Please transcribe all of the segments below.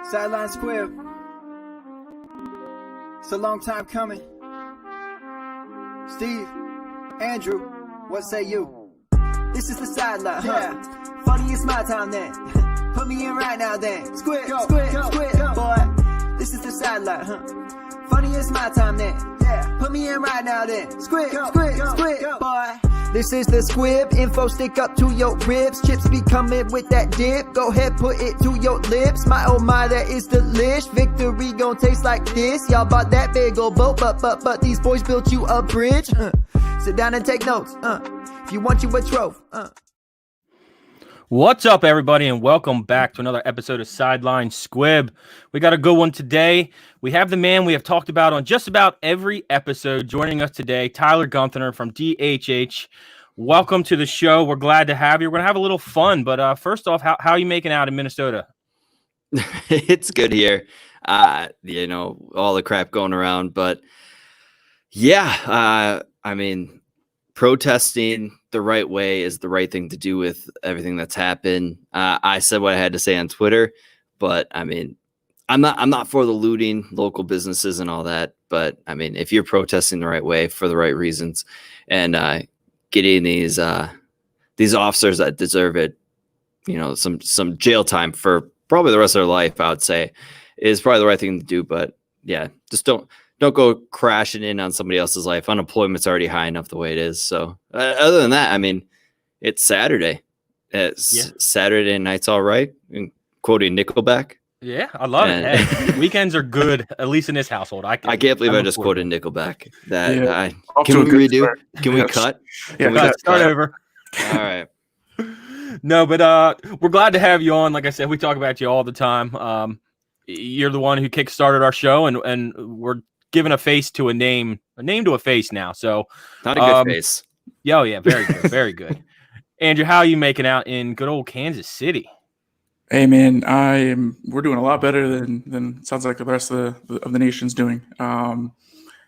Sideline Squib. It's a long time coming. Steve, Andrew, what say you? This is the sideline, Funny, it's my time then. Put me in right now then. Squib, boy. This is the sideline, Funny, it's my time then. Put me in right now then. Squib, boy. This is the Squib, info stick up to your ribs. Chips be coming with that dip. Go ahead, put it to your lips. My oh my, that is delish. Victory gon' taste like this. Y'all bought that big old boat, but these boys built you a bridge. Sit down and take notes. If you want you a trophy. What's up, everybody, and welcome back to another episode of Sideline Squib. We got a good one today. We have the man we have talked about on just about every episode joining us today, Tyler Gunther from DHH. Welcome to the show. We're glad to have you. We're going to have a little fun, but first off, how are you making out in Minnesota? It's good here. All the crap going around, but yeah, protesting the right way is the right thing to do with everything that's happened. I said what I had to say on Twitter, but I'm not for the looting local businesses and all that. But if you're protesting the right way for the right reasons and getting these officers that deserve it, some jail time for probably the rest of their life, I would say, is probably the right thing to do. But yeah, just don't go crashing in on somebody else's life. Unemployment's already high enough the way it is. So other than that, it's Saturday. Saturday night's all right. Quoting Nickelback. Yeah, I love it. Hey, weekends are good, at least in this household. I can't believe I just quoted Nickelback. Can we redo? Can we cut? Start over. All right. No, but we're glad to have you on. Like I said, we talk about you all the time. You're the one who kickstarted our show, and we're giving a face to a name to a face now. So not a good face. Yeah, very good, very good. Andrew, how are you making out in good old Kansas City? Hey man, we're doing a lot better than it sounds like the rest of the nation's doing. We don't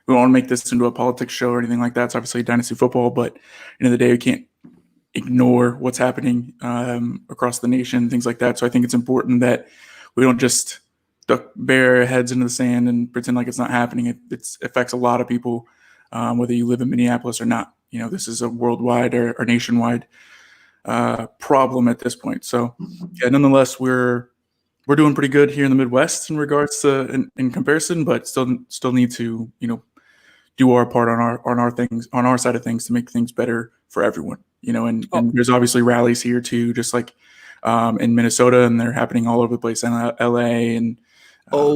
want to make this into a politics show or anything like that. It's obviously dynasty football, but at the end of the day, we can't ignore what's happening across the nation, things like that. So I think it's important that we don't just bury our heads into the sand and pretend like it's not happening. It affects a lot of people, whether you live in Minneapolis or not. This is a worldwide or nationwide problem at this point. So yeah, nonetheless, we're doing pretty good here in the Midwest in regards to in comparison, but still need to do our part on our side of things to make things better for everyone. And there's obviously rallies here too, just like in Minnesota, and they're happening all over the place in LA and.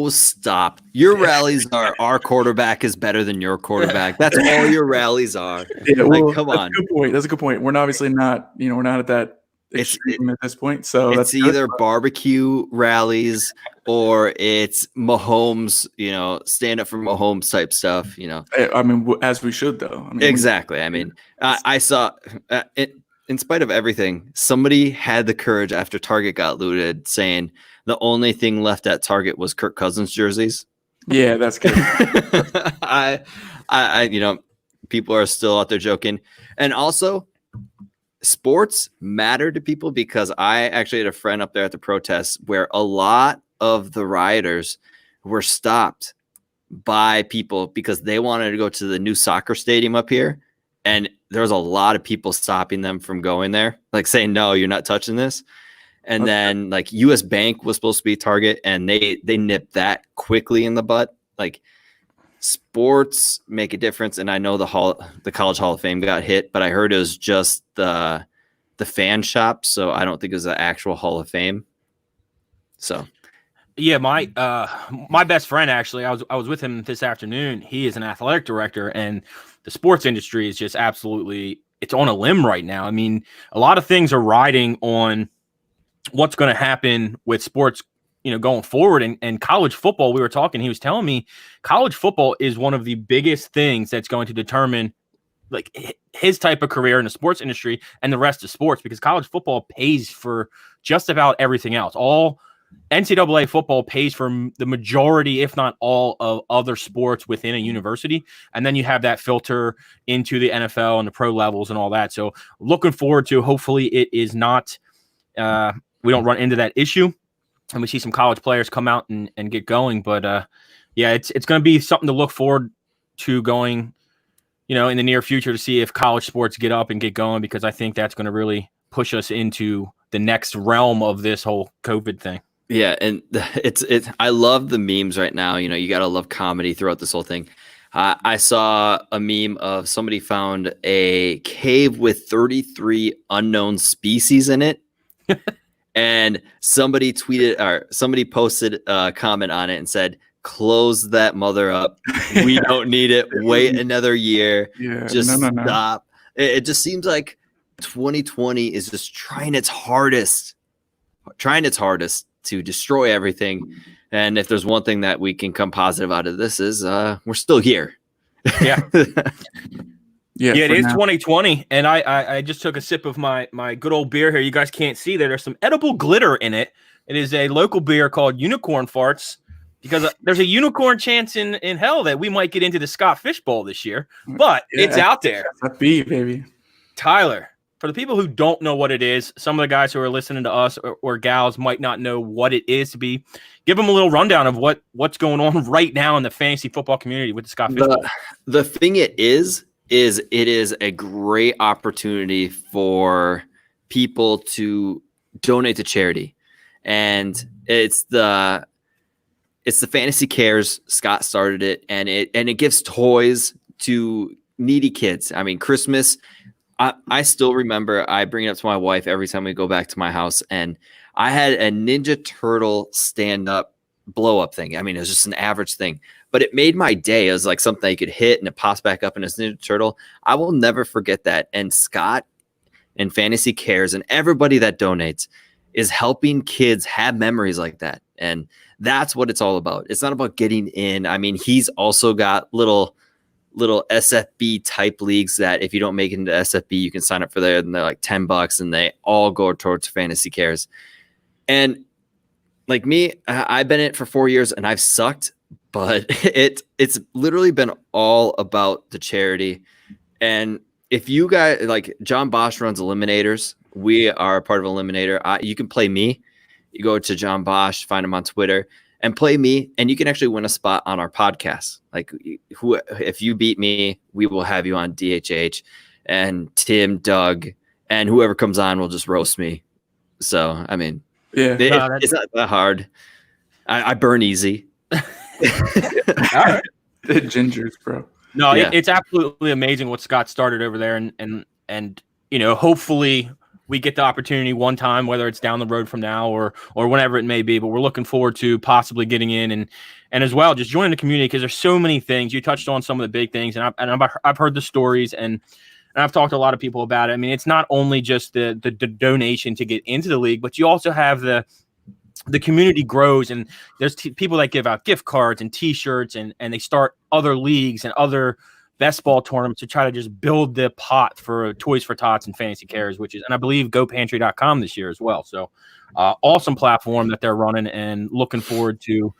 Stop. Your rallies are our quarterback is better than your quarterback. That's all your rallies are. Yeah, come on. That's a good point. We're obviously not, we're not at that extreme at this point. So it's either barbecue rallies or it's Mahomes, stand up for Mahomes type stuff, as we should though. Exactly. I saw in spite of everything, somebody had the courage after Target got looted saying the only thing left at Target was Kirk Cousins jerseys. Yeah, that's good. People are still out there joking. And also, sports matter to people because I actually had a friend up there at the protests where a lot of the rioters were stopped by people because they wanted to go to the new soccer stadium up here. And there was a lot of people stopping them from going there, like saying, no, you're not touching this. And then like US Bank was supposed to be Target, and they nipped that quickly in the butt. Like sports make a difference. And I know the College Hall of Fame got hit, but I heard it was just the fan shop. So I don't think it was the actual Hall of Fame. So yeah, my best friend, actually, I was with him this afternoon. He is an athletic director, and the sports industry is just absolutely, it's on a limb right now. A lot of things are riding on what's going to happen with sports, going forward. And college football, we were talking, he was telling me college football is one of the biggest things that's going to determine like his type of career in the sports industry and the rest of sports, because college football pays for just about everything else. All NCAA football pays for the majority, if not all, of other sports within a university. And then you have that filter into the NFL and the pro levels and all that. So looking forward to, hopefully it is not, we don't run into that issue and we see some college players come out and get going. But yeah, it's going to be something to look forward to going, in the near future, to see if college sports get up and get going, because I think that's going to really push us into the next realm of this whole COVID thing. Yeah, and I love the memes right now. You got to love comedy throughout this whole thing. I saw a meme of somebody found a cave with 33 unknown species in it. And somebody tweeted or somebody posted a comment on it and said, "Close that mother up. We don't need it. Wait another year. Yeah, just no. stop." It just seems like 2020 is just trying its hardest to destroy everything. And if there's one thing that we can come positive out of this is we're still here. Yeah. Yeah, it for is now. 2020, and I just took a sip of my good old beer here. You guys can't see that there's some edible glitter in it. It is a local beer called Unicorn Farts, because there's a unicorn chance in hell that we might get into the Scott Fish Bowl this year, but it's out there. SFB, baby. Tyler, for the people who don't know what it is, some of the guys who are listening to us or gals might not know what it is to be. Give them a little rundown of what's going on right now in the fantasy football community with the Scott Fish Bowl. The thing it is it is a great opportunity for people to donate to charity. And it's the Fantasy Cares. Scott started it, and it gives toys to needy kids. I mean, Christmas, I still remember, I bring it up to my wife every time we go back to my house, and I had a Ninja Turtle stand-up blow-up thing. I mean, it was just an average thing, but it made my day. It was like something you could hit and it pops back up in this Ninja Turtle. I will never forget that. And Scott and Fantasy Cares and everybody that donates is helping kids have memories like that. And that's what it's all about. It's not about getting in. I mean, he's also got little SFB type leagues that if you don't make it into SFB, you can sign up for there, and they're like $10 and they all go towards Fantasy Cares. And like me, I've been in it for 4 years and I've sucked, but it's literally been all about the charity. And if you guys, like John Bosch runs Eliminators, we are a part of Eliminator. You can play me. You go to John Bosch, find him on Twitter, and play me, and you can actually win a spot on our podcast. Like, if you beat me, we will have you on DHH, and Tim, Doug, and whoever comes on will just roast me. So, I mean, Yeah. it's not that hard. I burn easy. All right. The gingers, bro. No, Yeah. it's absolutely amazing what Scott started over there, and hopefully we get the opportunity one time, whether it's down the road from now or whenever it may be. But we're looking forward to possibly getting in and as well just joining the community, because there's so many things. You touched on some of the big things, and I've heard the stories, and I've talked to a lot of people about it. I mean, it's not only just the donation to get into the league, but you also have the community grows, and there's people that give out gift cards and T-shirts, and they start other leagues and other best ball tournaments to try to just build the pot for Toys for Tots and Fantasy Cares, and I believe GoPantry.com this year as well. So awesome platform that they're running, and looking forward to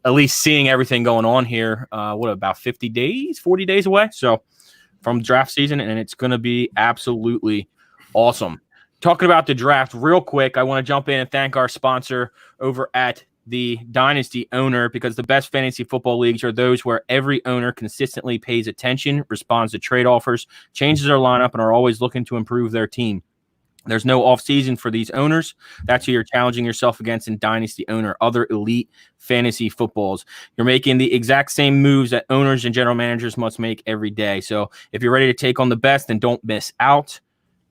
at least seeing everything going on here. About 40 days away. So from draft season, and it's going to be absolutely awesome. Talking about the draft real quick, I want to jump in and thank our sponsor over at the Dynasty Owner, because the best fantasy football leagues are those where every owner consistently pays attention, responds to trade offers, changes their lineup, and are always looking to improve their team. There's no off season for these owners. That's who you're challenging yourself against in Dynasty Owner, other elite fantasy footballs. You're making the exact same moves that owners and general managers must make every day. So if you're ready to take on the best, then don't miss out.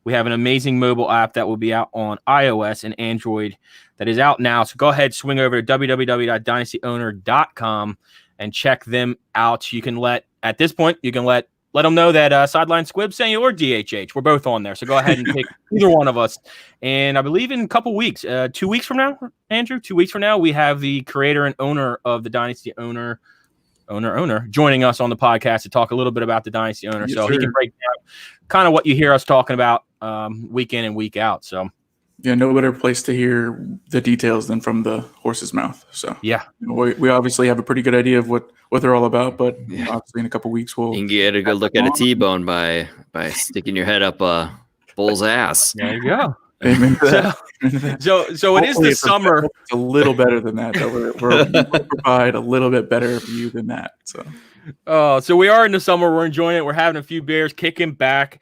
We have an amazing mobile app that will be out on iOS and Android that is out now. So go ahead, swing over to www.dynastyowner.com and check them out. You can at this point let them know that Sideline Squib sent you, or DHH. We're both on there. So go ahead and pick either one of us. And I believe in a couple weeks, 2 weeks from now, Andrew, 2 weeks from now, we have the creator and owner of the Dynasty Owner joining us on the podcast to talk a little bit about the Dynasty Owner. Yes, so sir. he can break down kind of what you hear us talking about week in and week out. So Yeah, no better place to hear the details than from the horse's mouth. So Yeah. we obviously have a pretty good idea of what they're all about, but obviously in a couple weeks we'll You can get a good look at a T-bone by sticking your head up a bull's ass. There you go. amen to that. So it is Hopefully the summer. It's a little better than that. Though. We'll provide a little bit better for you than that. So we are in the summer. We're enjoying it. We're having a few beers, kicking back.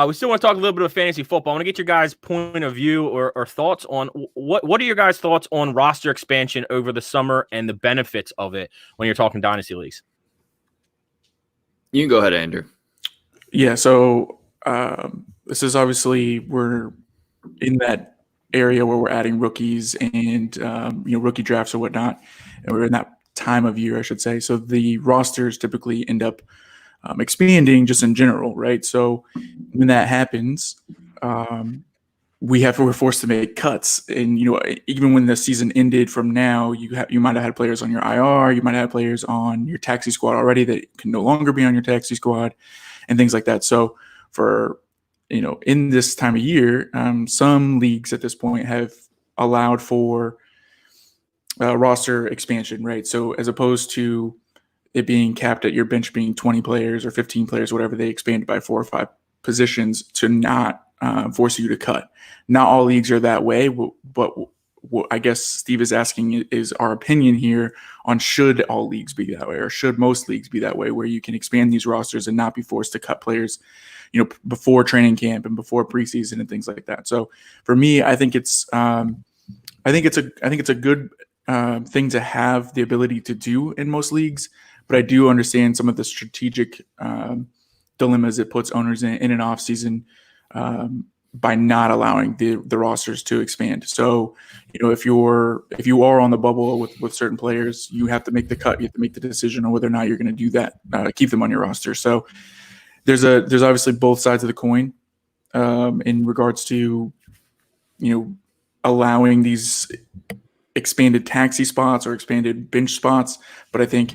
We still want to talk a little bit of fantasy football. I want to get your guys' point of view or thoughts on what are your guys' thoughts on roster expansion over the summer and the benefits of it when you're talking dynasty leagues? You can go ahead, Andrew. Yeah. So this is obviously we're in that area where we're adding rookies and rookie drafts or whatnot, and we're in that time of year, I should say. So the rosters typically end up expanding just in general, right? So when that happens, we're forced to make cuts, and even when the season ended, from now you might have had players on your IR, you might have had players on your taxi squad already that can no longer be on your taxi squad, and things like that. So for in this time of year, some leagues at this point have allowed for roster expansion, right? So as opposed to it being capped at your bench being 20 players or 15 players, whatever, they expanded by 4 or 5 positions to not force you to cut. Not all leagues are that way, but what I guess Steve is asking is our opinion here on should all leagues be that way, or should most leagues be that way, where you can expand these rosters and not be forced to cut players, before training camp and before preseason and things like that. So for me, I think it's a good thing to have the ability to do in most leagues. But I do understand some of the strategic dilemmas it puts owners in an off season by not allowing the rosters to expand. So, if you are on the bubble with certain players, you have to make the cut. You have to make the decision on whether or not you're going to do that, keep them on your roster. So there's obviously both sides of the coin in regards to allowing these expanded taxi spots or expanded bench spots. But I think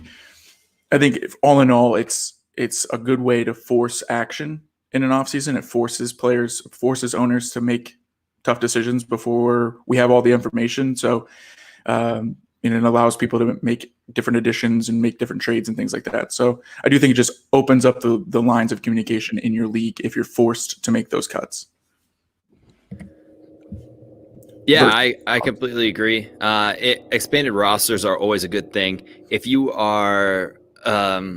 if all in all, it's a good way to force action in an offseason. It forces owners to make tough decisions before we have all the information. So, it allows people to make different additions and make different trades and things like that. So I do think it just opens up the lines of communication in your league if you're forced to make those cuts. Yeah, I completely agree. Expanded rosters are always a good thing. If you are,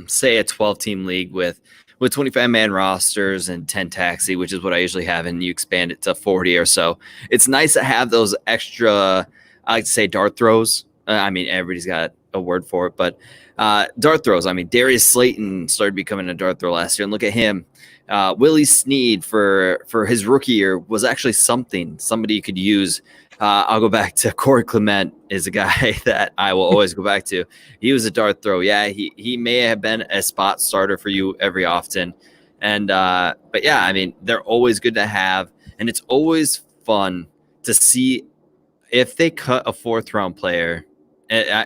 say, a 12-team league with 25-man rosters and 10 taxi, which is what I usually have, and you expand it to 40 or so, it's nice to have those extra, I'd say, dart throws. Everybody's got a word for it, but dart throws. Darius Slayton started becoming a dart throw last year, and look at him. Willie Snead for his rookie year was actually somebody you could use. I'll go back to Corey Clement is a guy that I will always go back to. He was a dart throw. Yeah, he may have been a spot starter for you every often. And but yeah, they're always good to have, and it's always fun to see if they cut a 4th round player.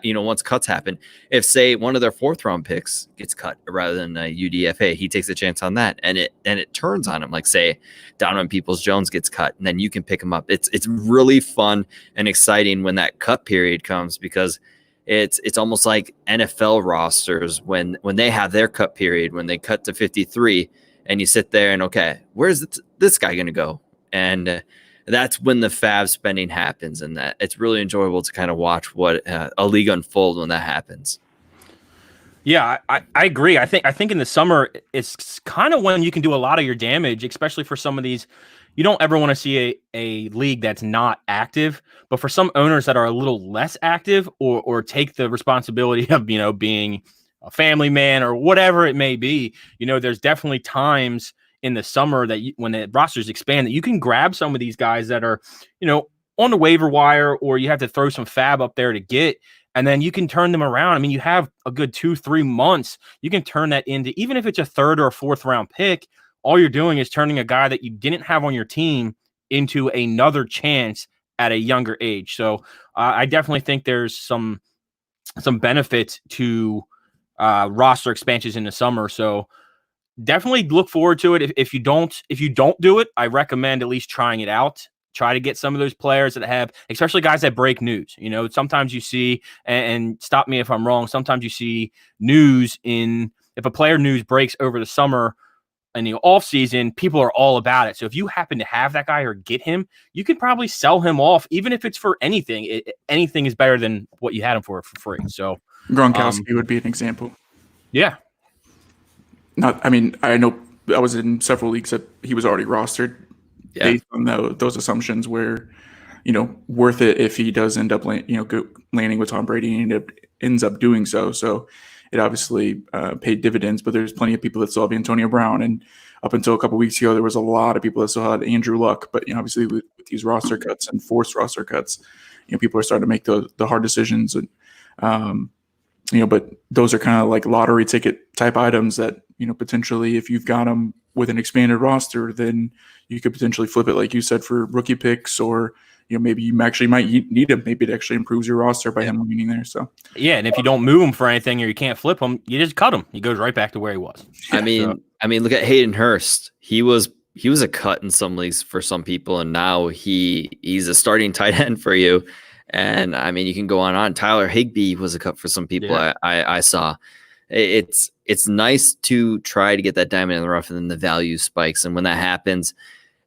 Once cuts happen, if say one of their 4th round picks gets cut rather than a UDFA, he takes a chance on that, and it turns on him. Like say Donovan Peoples-Jones gets cut, and then you can pick him up. It's really fun and exciting when that cut period comes, because it's almost like NFL rosters when they have their cut period, when they cut to 53, and you sit there and okay, where's this guy going to go? And that's when the fab spending happens, and that it's really enjoyable to kind of watch what a league unfold when that happens. Yeah, I agree. I think in the summer it's kind of when you can do a lot of your damage, especially for some of these. You don't ever want to see a league that's not active, but for some owners that are a little less active or take the responsibility of being a family man or whatever it may be, there's definitely times in the summer that when the rosters expand, that you can grab some of these guys that are, on the waiver wire, or you have to throw some fab up there to get, and then you can turn them around. You have a good 2-3 months. You can turn that into, even if it's a 3rd or 4th round pick, all you're doing is turning a guy that you didn't have on your team into another chance at a younger age. So I definitely think there's some benefit to roster expansions in the summer. So definitely look forward to it. If you don't do it, I recommend at least trying it out Try to get some of those players that have, especially guys that break news. You know, sometimes you see, and stop me if I'm wrong, sometimes you see news if a player news breaks over the summer in the off season, people are all about it. So if you happen to have that guy or get him, you could probably sell him off, even if it's for anything. Anything is better than what you had him for free. So Gronkowski would be an example. Yeah. I know I was in several leagues that he was already rostered based on those assumptions where, worth it if he does end up landing with Tom Brady and ends up doing so. So it obviously paid dividends, but there's plenty of people that still have Antonio Brown. And up until a couple of weeks ago, there was a lot of people that still had Andrew Luck. But obviously with these roster cuts and forced roster cuts, people are starting to make the hard decisions. And but those are kind of like lottery ticket type items that potentially if you've got them with an expanded roster, then you could potentially flip it, like you said, for rookie picks, or maybe you actually might need him. Maybe it actually improves your roster by him remaining there. So yeah, and if you don't move him for anything or you can't flip him, you just cut him. He goes right back to where he was. I mean, look at Hayden Hurst. He was a cut in some leagues for some people, and now he's a starting tight end for you. And I mean, you can go on. Tyler Higbee was a cut for some people. Yeah. I saw. It's nice to try to get that diamond in the rough, and then the value spikes. And when that happens,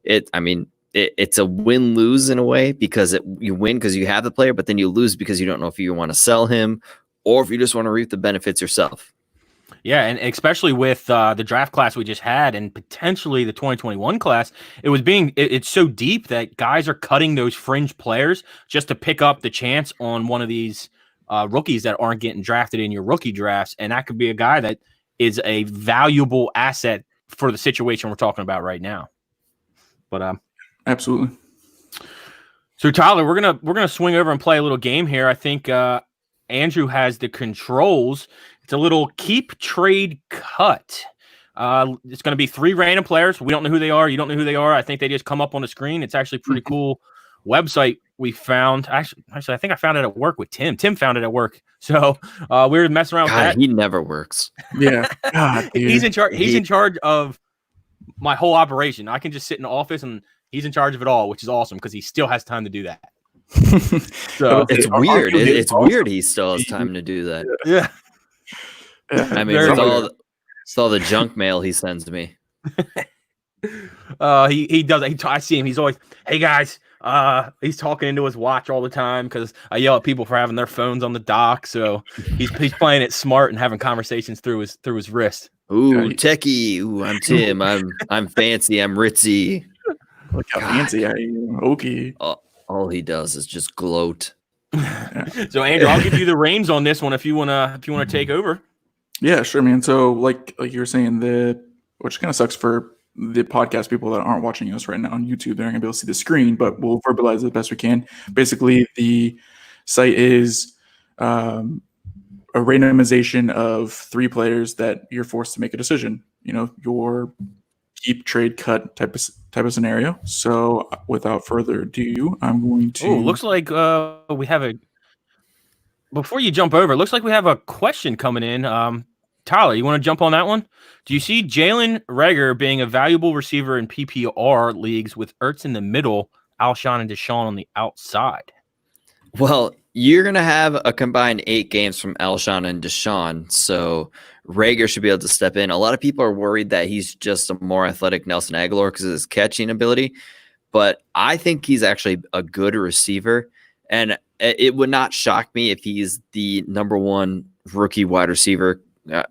it's a win-lose in a way, because you win because you have the player, but then you lose because you don't know if you want to sell him or if you just want to reap the benefits yourself. Yeah, and especially with the draft class we just had and potentially the 2021 class, it's so deep that guys are cutting those fringe players just to pick up the chance on one of these rookies that aren't getting drafted in your rookie drafts. And that could be a guy that is a valuable asset for the situation we're talking about right now. But absolutely. So Tyler, we're gonna swing over and play a little game here. I think Andrew has the controls. It's a little keep, trade, cut. It's going to be 3 random players. We don't know who they are. You don't know who they are. I think they just come up on the screen. It's actually a pretty cool website we found. Actually, I think I found it at work with Tim. Tim found it at work. So we were messing around with that. He never works. Yeah. God, he's in charge. He's in charge of my whole operation. I can just sit in the office and he's in charge of it all, which is awesome because he still has time to do that. So it's weird. It's weird he still has time to do that. Yeah. I mean, it's all the junk mail he sends to me. He does. I see him. He's always, hey guys. He's talking into his watch all the time because I yell at people for having their phones on the dock. So he's playing it smart and having conversations through his wrist. Ooh, techie. Ooh, I'm Tim. I'm fancy. I'm ritzy. Look how fancy I am. Okay. All he does is just gloat. So Andrew, I'll give you the reins on this one if you wanna take over. Yeah, sure, man. So like you were saying, which kind of sucks for the podcast people that aren't watching us right now on YouTube. They're not gonna be able to see the screen, but we'll verbalize it the best we can. Basically, the site is a randomization of 3 players that you're forced to make a decision. Your keep, trade, cut type of scenario. So without further ado, I'm going to. Oh, looks like we have before you jump over, it looks like we have a question coming in. Tyler, you want to jump on that one? Do you see Jalen Reagor being a valuable receiver in PPR leagues with Ertz in the middle, Alshon and Deshaun on the outside? Well, you're going to have a combined 8 games from Alshon and Deshaun, so Reagor should be able to step in. A lot of people are worried that he's just a more athletic Nelson Aguilar because of his catching ability, but I think he's actually a good receiver, and it would not shock me if he's the number 1 rookie wide receiver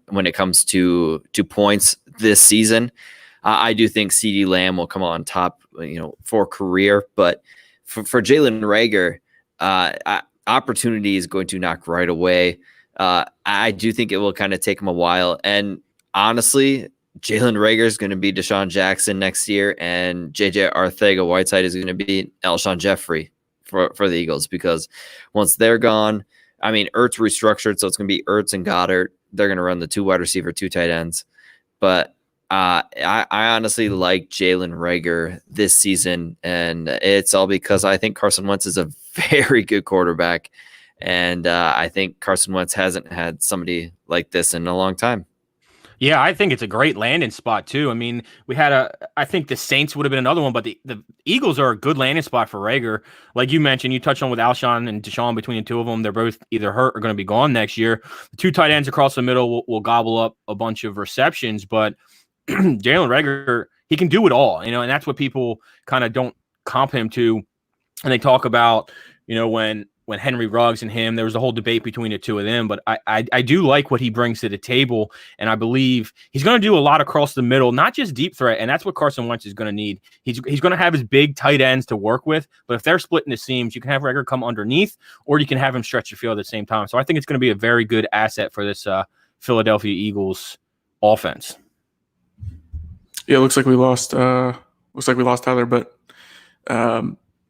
when it comes to points this season. I do think CeeDee Lamb will come on top, for career, but for Jalen Reagor, opportunity is going to knock right away. I do think it will kind of take him a while. And honestly, Jalen Reagor is going to be Deshaun Jackson next year, and JJ Arcega-Whiteside is going to be Alshon Jeffrey for the Eagles, because once they're gone, I mean, Ertz restructured, so it's going to be Ertz and Goddard. They're going to run the 2 wide receiver, 2 tight ends. But I honestly like Jalen Reagor this season, and it's all because I think Carson Wentz is a very good quarterback, and I think Carson Wentz hasn't had somebody like this in a long time. Yeah, I think it's a great landing spot too. I mean, I think the Saints would have been another one, but the Eagles are a good landing spot for Rager. Like you mentioned, you touched on with Alshon and Deshaun between the two of them. They're both either hurt or going to be gone next year. The two tight ends across the middle will gobble up a bunch of receptions, but Jalen Rager, he can do it all, and that's what people kind of don't comp him to. And they talk about, when Henry Ruggs and him, there was a whole debate between the two of them, but I do like what he brings to the table, and I believe he's going to do a lot across the middle, not just deep threat, and that's what Carson Wentz is going to need. He's going to have his big tight ends to work with, but if they're splitting the seams, you can have Rager come underneath, or you can have him stretch the field at the same time. So I think it's going to be a very good asset for this Philadelphia Eagles offense. Yeah, it looks like we lost Tyler, but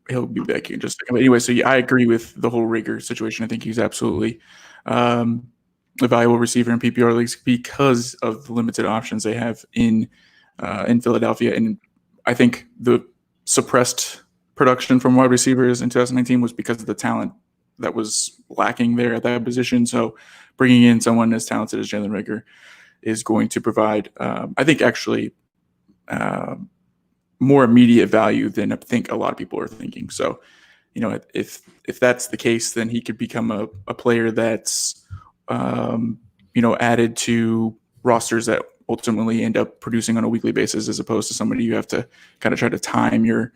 he'll be back in just a second. But anyway, so yeah, I agree with the whole Rager situation. I think he's absolutely a valuable receiver in PPR leagues because of the limited options they have in Philadelphia. And I think the suppressed production from wide receivers in 2019 was because of the talent that was lacking there at that position. So bringing in someone as talented as Jalen Rager is going to provide, I think, actually more immediate value than I think a lot of people are thinking. So, if that's the case, then he could become a player that's, added to rosters that ultimately end up producing on a weekly basis, as opposed to somebody you have to kind of try to time your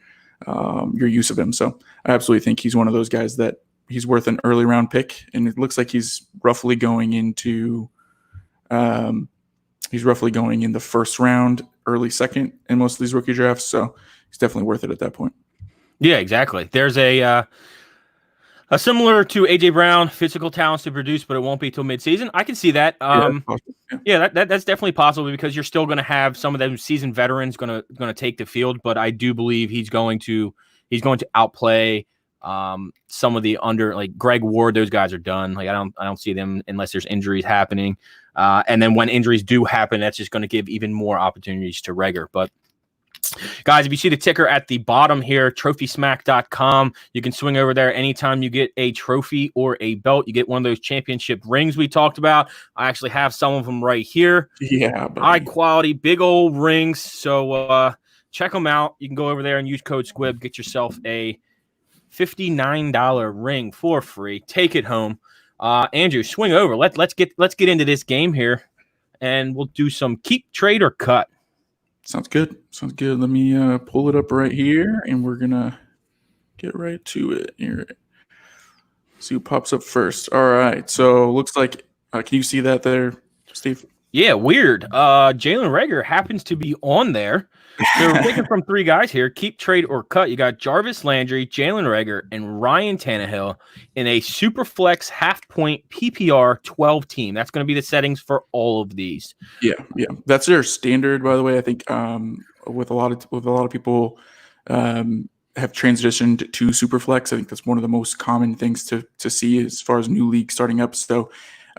use of him. So I absolutely think he's one of those guys that he's worth an early round pick. And it looks like he's roughly going in the first round, early second in most of these rookie drafts. So he's definitely worth it at that point. Yeah, exactly. There's a similar to AJ Brown, physical talents to produce, but it won't be till midseason. I can see that. That's definitely possible because you're still going to have some of them seasoned veterans going to take the field, but I do believe he's going to outplay some of the like Greg Ward. Those guys are done. Like I don't see them unless there's injuries happening. And then when injuries do happen, that's just going to give even more opportunities to Rager. But guys, if you see the ticker at the bottom here, trophysmack.com, you can swing over there anytime you get a trophy or a belt. You get one of those championship rings we talked about. I actually have some of them right here. Yeah, buddy. High quality, big old rings. So check them out. You can go over there and use code SQUIB, get yourself a $59 ring for free. Take it home. Andrew, swing over. Let's get into this game here, and we'll do some keep, trade, or cut. Sounds good. Let me pull it up right here, and we're gonna get right to it here. See who pops up first. All right. So looks like can you see that there, Steve? Yeah, weird. Jalen Rager happens to be on there. So we're picking from three guys here. Keep, trade, or cut. You got Jarvis Landry, Jalen Rager, and Ryan Tannehill in a super flex half-point PPR 12 team. That's going to be the settings for all of these. Yeah. That's their standard, by the way. I think with a lot of people have transitioned to super flex. I think that's one of the most common things to see as far as new leagues starting up. So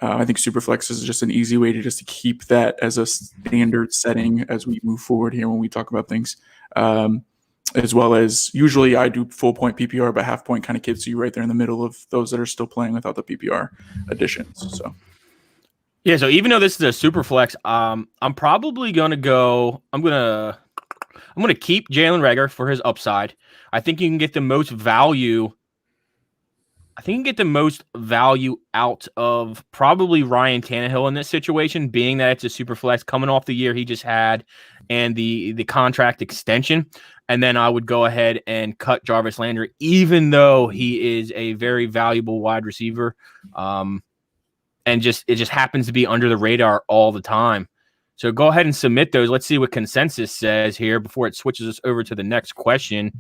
I think Superflex is just an easy way to keep that as a standard setting as we move forward here when we talk about things. As well as usually I do full point PPR, but half point kind of keeps you right there in the middle of those that are still playing without the PPR additions. So yeah, so even though this is a Superflex, I'm probably gonna go. I'm gonna keep Jalen Rager for his upside. I think you can get the most value. I think you can get the most value out of probably Ryan Tannehill in this situation, being that it's a super flex coming off the year he just had and the contract extension. And then I would go ahead and cut Jarvis Landry, even though he is a very valuable wide receiver. And it just happens to be under the radar all the time. So go ahead and submit those. Let's see what consensus says here before it switches us over to the next question.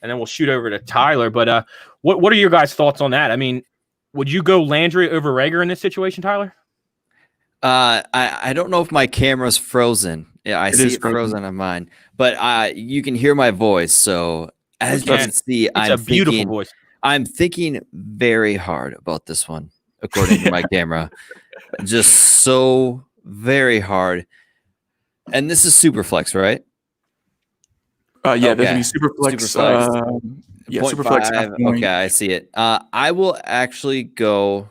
And then we'll shoot over to Tyler. But what are your guys' thoughts on that? I mean, would you go Landry over Rager in this situation, Tyler? I don't know if my camera's frozen. Yeah, I see it frozen on mine. But you can hear my voice. So as you can see, it's a beautiful voice. I'm thinking very hard about this one, according to my camera. Just so very hard. And this is Superflex, right? Yeah, there's going to be Superflex. Superflex. Okay, I see it. I will actually go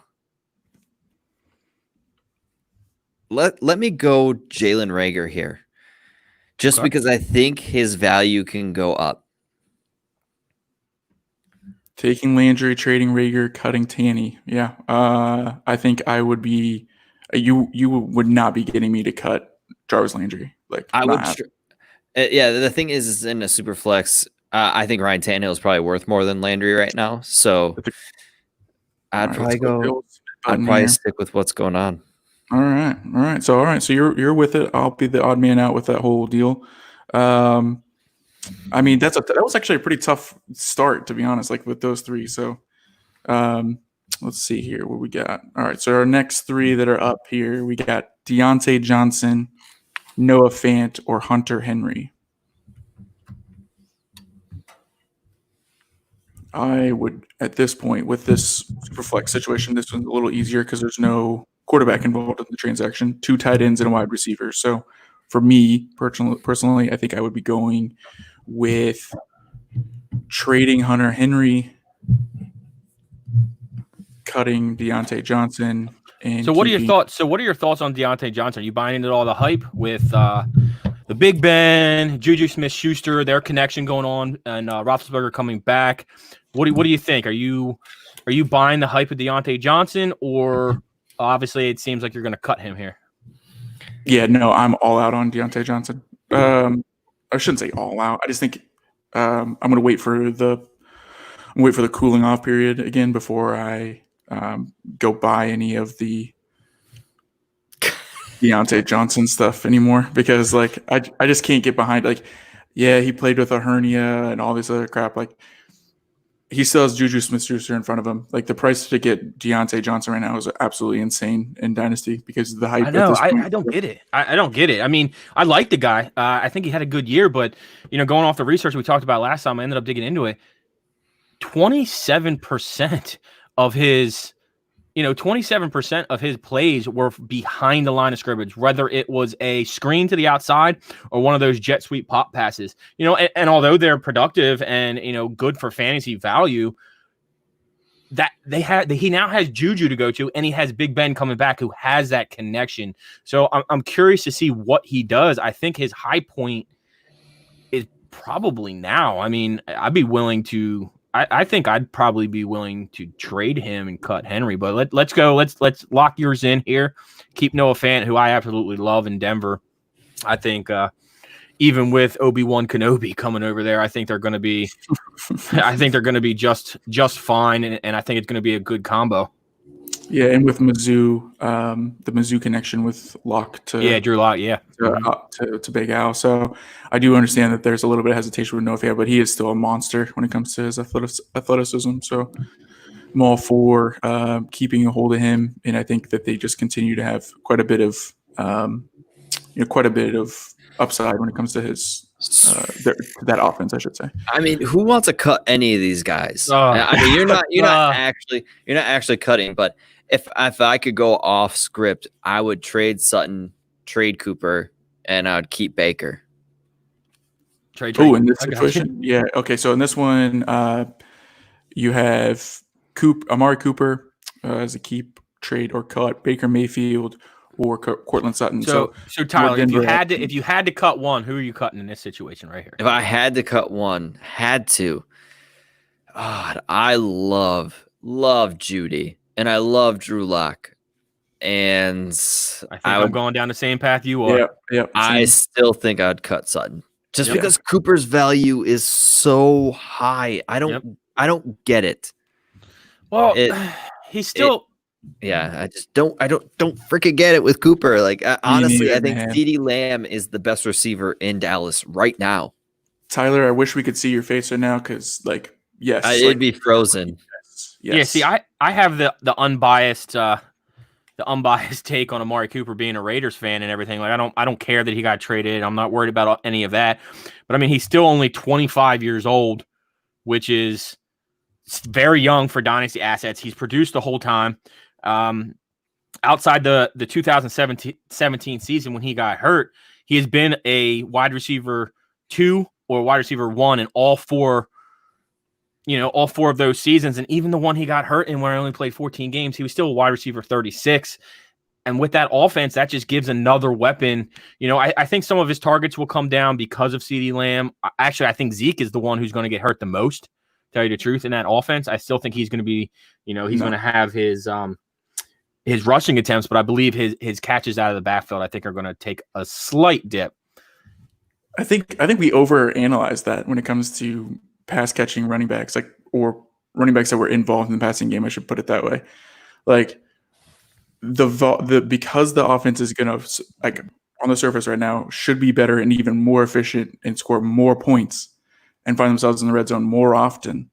let me go Jalen Rager here, just Okay. because I think his value can go up. Taking Landry, trading Rager, cutting Tanny. Yeah. I think I would be. You would not be getting me to cut Jarvis Landry. Like I not would. happening. Yeah, the thing is in a super flex, I think Ryan Tannehill is probably worth more than Landry right now. So I'd All right, probably let's go go. Bills I'd button probably here. stick with what's going on. All right. So you're with it. I'll be the odd man out with that whole deal. I mean that was actually a pretty tough start, to be honest. Like with those three. So let's see here what we got. All right. So our next three that are up here, we got Deontay Johnson, Noah Fant, or Hunter Henry. I would, at this point, with this Superflex situation, this one's a little easier because there's no quarterback involved in the transaction, 2 tight ends and a wide receiver. So for me, personally, I think I would be going with trading Hunter Henry, cutting Deontay Johnson. And So what are your thoughts? So what are your thoughts on Deontay Johnson? Are you buying into all the hype with the Big Ben, Juju Smith-Schuster, their connection going on, and Roethlisberger coming back? What do you think? Are you buying the hype of Deontay Johnson, or obviously it seems like you're going to cut him here? Yeah, no, I'm all out on Deontay Johnson. I shouldn't say all out. I just think I'm going to wait for the cooling off period again before I go buy any of the Deontay Johnson stuff anymore, because like I just can't get behind. Like, yeah, he played with a hernia and all this other crap. Like, he still has Juju Smith-Schuster in front of him. Like, the price to get Deontay Johnson right now is absolutely insane in Dynasty because of the hype. I know. I don't get it. I don't get it. I mean, I like the guy. I think he had a good year, but going off the research we talked about last time, I ended up digging into it. 27% of his 27% of his plays were behind the line of scrimmage, whether it was a screen to the outside or one of those jet sweep pop passes. And although they're productive and good for fantasy value, that he now has Juju to go to, and he has Big Ben coming back who has that connection. So I'm curious to see what he does. I think his high point is probably now. I mean, I'd be willing to. I think I'd probably be willing to trade him and cut Henry, but let's go. Let's lock yours in here. Keep Noah Fant, who I absolutely love in Denver. I think even with Obi-Wan Kenobi coming over there, I think they're going to be. I think they're going to be just fine, and I think it's going to be a good combo. Yeah, and with Mizzou, the Mizzou connection with Locke to Drew Lock, to Big Al. So I do understand that there's a little bit of hesitation with Noah Fant, but he is still a monster when it comes to his athleticism. So I'm all for keeping a hold of him, and I think that they just continue to have quite a bit of upside when it comes to his that offense, I should say. I mean, who wants to cut any of these guys? I mean, you're not actually cutting, but if I could go off script, I would trade Sutton, trade Cooper, and I would keep Baker. Trade. In this situation, yeah. Okay, so in this one, you have Amari Cooper as a keep, trade, or cut Baker Mayfield or Cortland Sutton. So Tyler, if you had to cut one, who are you cutting in this situation right here? If I had to cut one, I love Judy and I love Drew Lock, and I think I'm going down the same path you are. Yeah. I still think I'd cut Sutton just because Cooper's value is so high. I don't get it. Well, he's still. I just don't freaking get it with Cooper. Like, honestly, I think CeeDee Lamb is the best receiver in Dallas right now. Tyler, I wish we could see your face right now because, like, yes, it'd be frozen. Yes. Yeah, see, I have the unbiased take on Amari Cooper being a Raiders fan and everything. Like, I don't care that he got traded. I'm not worried about any of that. But I mean, he's still only 25 years old, which is very young for dynasty assets. He's produced the whole time. Outside the 2017 season when he got hurt, he has been a wide receiver 2 or wide receiver 1 in all four of those seasons. And even the one he got hurt in where he only played 14 games, he was still a wide receiver 36. And with that offense, that just gives another weapon. You know, I think some of his targets will come down because of CeeDee Lamb. Actually, I think Zeke is the one who's going to get hurt the most, to tell you the truth, in that offense. I still think he's going to be, you know, he's going to have his rushing attempts, but I believe his catches out of the backfield, I think, are going to take a slight dip. I think we overanalyze that when it comes to pass catching running backs, or running backs that were involved in the passing game. I should put it that way. Like because the offense is going to, like, on the surface right now, should be better and even more efficient and score more points and find themselves in the red zone more often.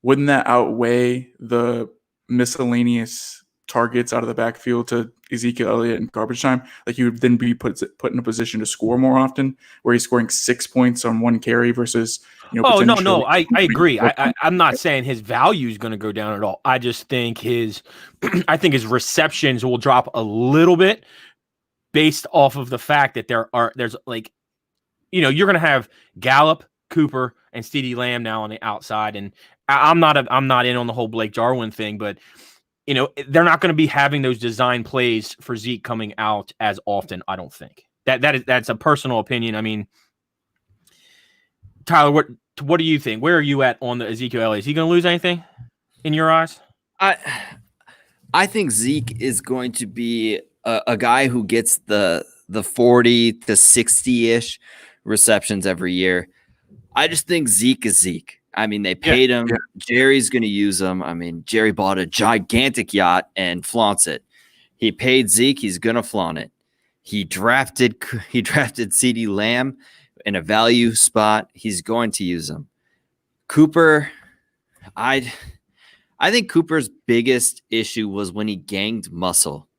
Wouldn't that outweigh the miscellaneous targets out of the backfield to Ezekiel Elliott and garbage time? Like, he would then be put in a position to score more often, where he's scoring 6 points on one carry versus, you know. Oh, no, I agree. I'm not saying his value is going to go down at all. I just think his receptions will drop a little bit based off of the fact that there's like, you know, you're going to have Gallup, Cooper, and CeeDee Lamb now on the outside, and I'm not in on the whole Blake Jarwin thing, but you know, they're not going to be having those design plays for Zeke coming out as often. I don't think that's a personal opinion. I mean, Tyler, what do you think? Where are you at on the Ezekiel Elliott? Is he going to lose anything in your eyes? I think Zeke is going to be a guy who gets the 40 to 60-ish receptions every year. I just think Zeke is Zeke. I mean, they paid him. Yeah. Jerry's going to use him. I mean, Jerry bought a gigantic yacht and flaunts it. He paid Zeke. He's going to flaunt it. He drafted CeeDee Lamb in a value spot. He's going to use him. Cooper, I think Cooper's biggest issue was when he gained muscle.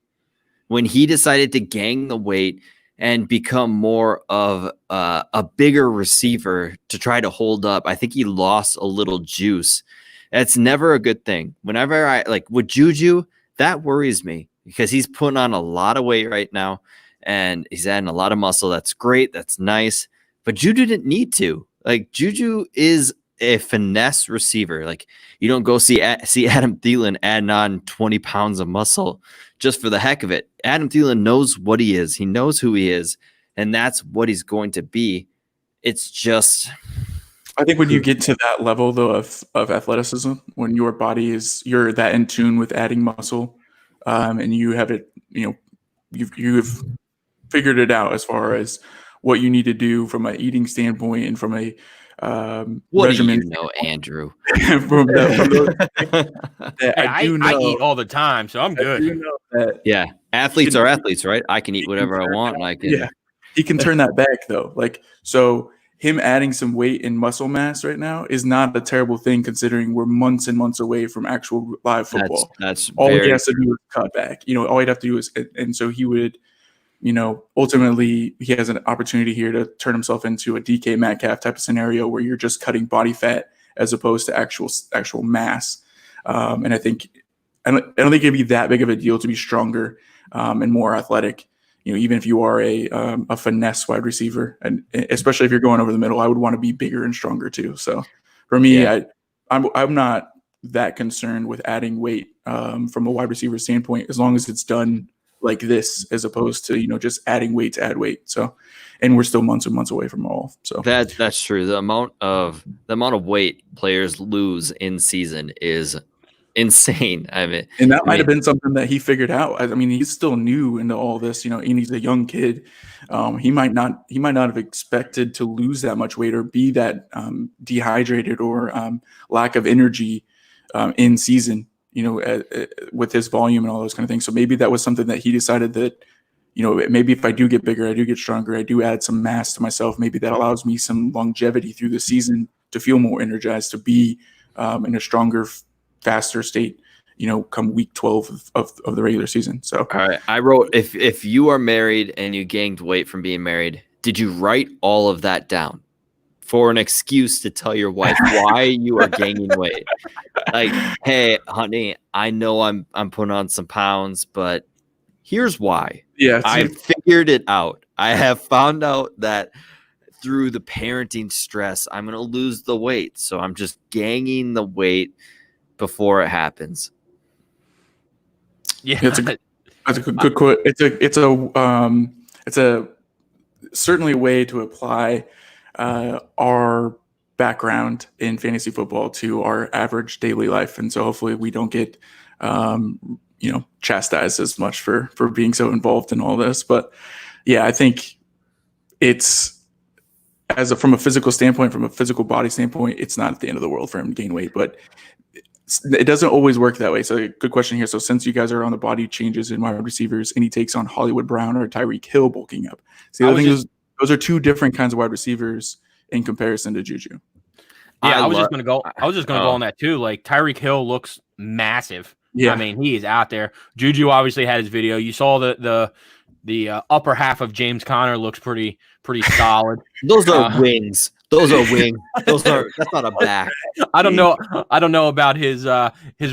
When he decided to gang the weight and become more of a bigger receiver to try to hold up, I think he lost a little juice. That's never a good thing. Whenever with Juju, that worries me because he's putting on a lot of weight right now and he's adding a lot of muscle. That's great. That's nice. But Juju didn't need to. Like, Juju is a finesse receiver. Like, you don't go see Adam Thielen adding on 20 pounds of muscle just for the heck of it. Adam Thielen knows what he is. He knows who he is, and that's what he's going to be. It's just, I think when you get to that level, though, of athleticism, when your body you're that in tune with adding muscle, and you have it, you know, you've figured it out as far as what you need to do from an eating standpoint and from a what regimen. Do you know, Andrew? I eat all the time, so I'm good. Yeah, athletes are athletes, right? I can eat whatever I want. Yeah, he can turn that back though. Like, so him adding some weight and muscle mass right now is not a terrible thing, considering we're months and months away from actual live football. That's all he has to do is cut back. You know, all he'd have to do is, and so he would. You know, ultimately, he has an opportunity here to turn himself into a DK Metcalf type of scenario where you're just cutting body fat as opposed to actual mass. And I don't think it'd be that big of a deal to be stronger and more athletic. You know, even if you are a finesse wide receiver, and especially if you're going over the middle, I would want to be bigger and stronger too. So for me, I'm not that concerned with adding weight from a wide receiver standpoint, as long as it's done like this, as opposed to, you know, just adding weight to add weight. So, and we're still months and months away from all. So that's true. The amount of weight players lose in season is insane. I mean, and that might have been something that he figured out. I mean, he's still new into all this, you know, and he's a young kid. He might not have expected to lose that much weight or be that dehydrated or lack of energy in season, you know, with his volume and all those kind of things. So maybe that was something that he decided that, you know, maybe if I do get bigger, I do get stronger, I do add some mass to myself, maybe that allows me some longevity through the season to feel more energized, to be in a stronger, faster state, you know, come week 12 of the regular season. So, all right. I wrote, if you are married and you gained weight from being married, did you write all of that down for an excuse to tell your wife why you are gaining weight? Like, hey, honey, I know I'm putting on some pounds, but here's why. Yeah, I figured it out. I have found out that through the parenting stress, I'm going to lose the weight. So I'm just gaining the weight before it happens. Yeah. That's a good quote. It's a certainly a way to apply our background in fantasy football to our average daily life, and so hopefully we don't get chastised as much for being so involved in all this. But yeah, I think it's from a physical standpoint, from a physical body standpoint, it's not the end of the world for him to gain weight, but it doesn't always work that way. So good question here. So since you guys are on the body changes in wide receivers, any takes on Hollywood Brown or Tyreek Hill bulking up? See, I think those are two different kinds of wide receivers in comparison to Juju. Yeah, I was just gonna go on that too. Like Tyreek Hill looks massive. Yeah, I mean, he is out there. Juju obviously had his video. You saw the upper half of James Conner looks pretty solid. Those are wings. Those are wings. That's not a back. I don't know about his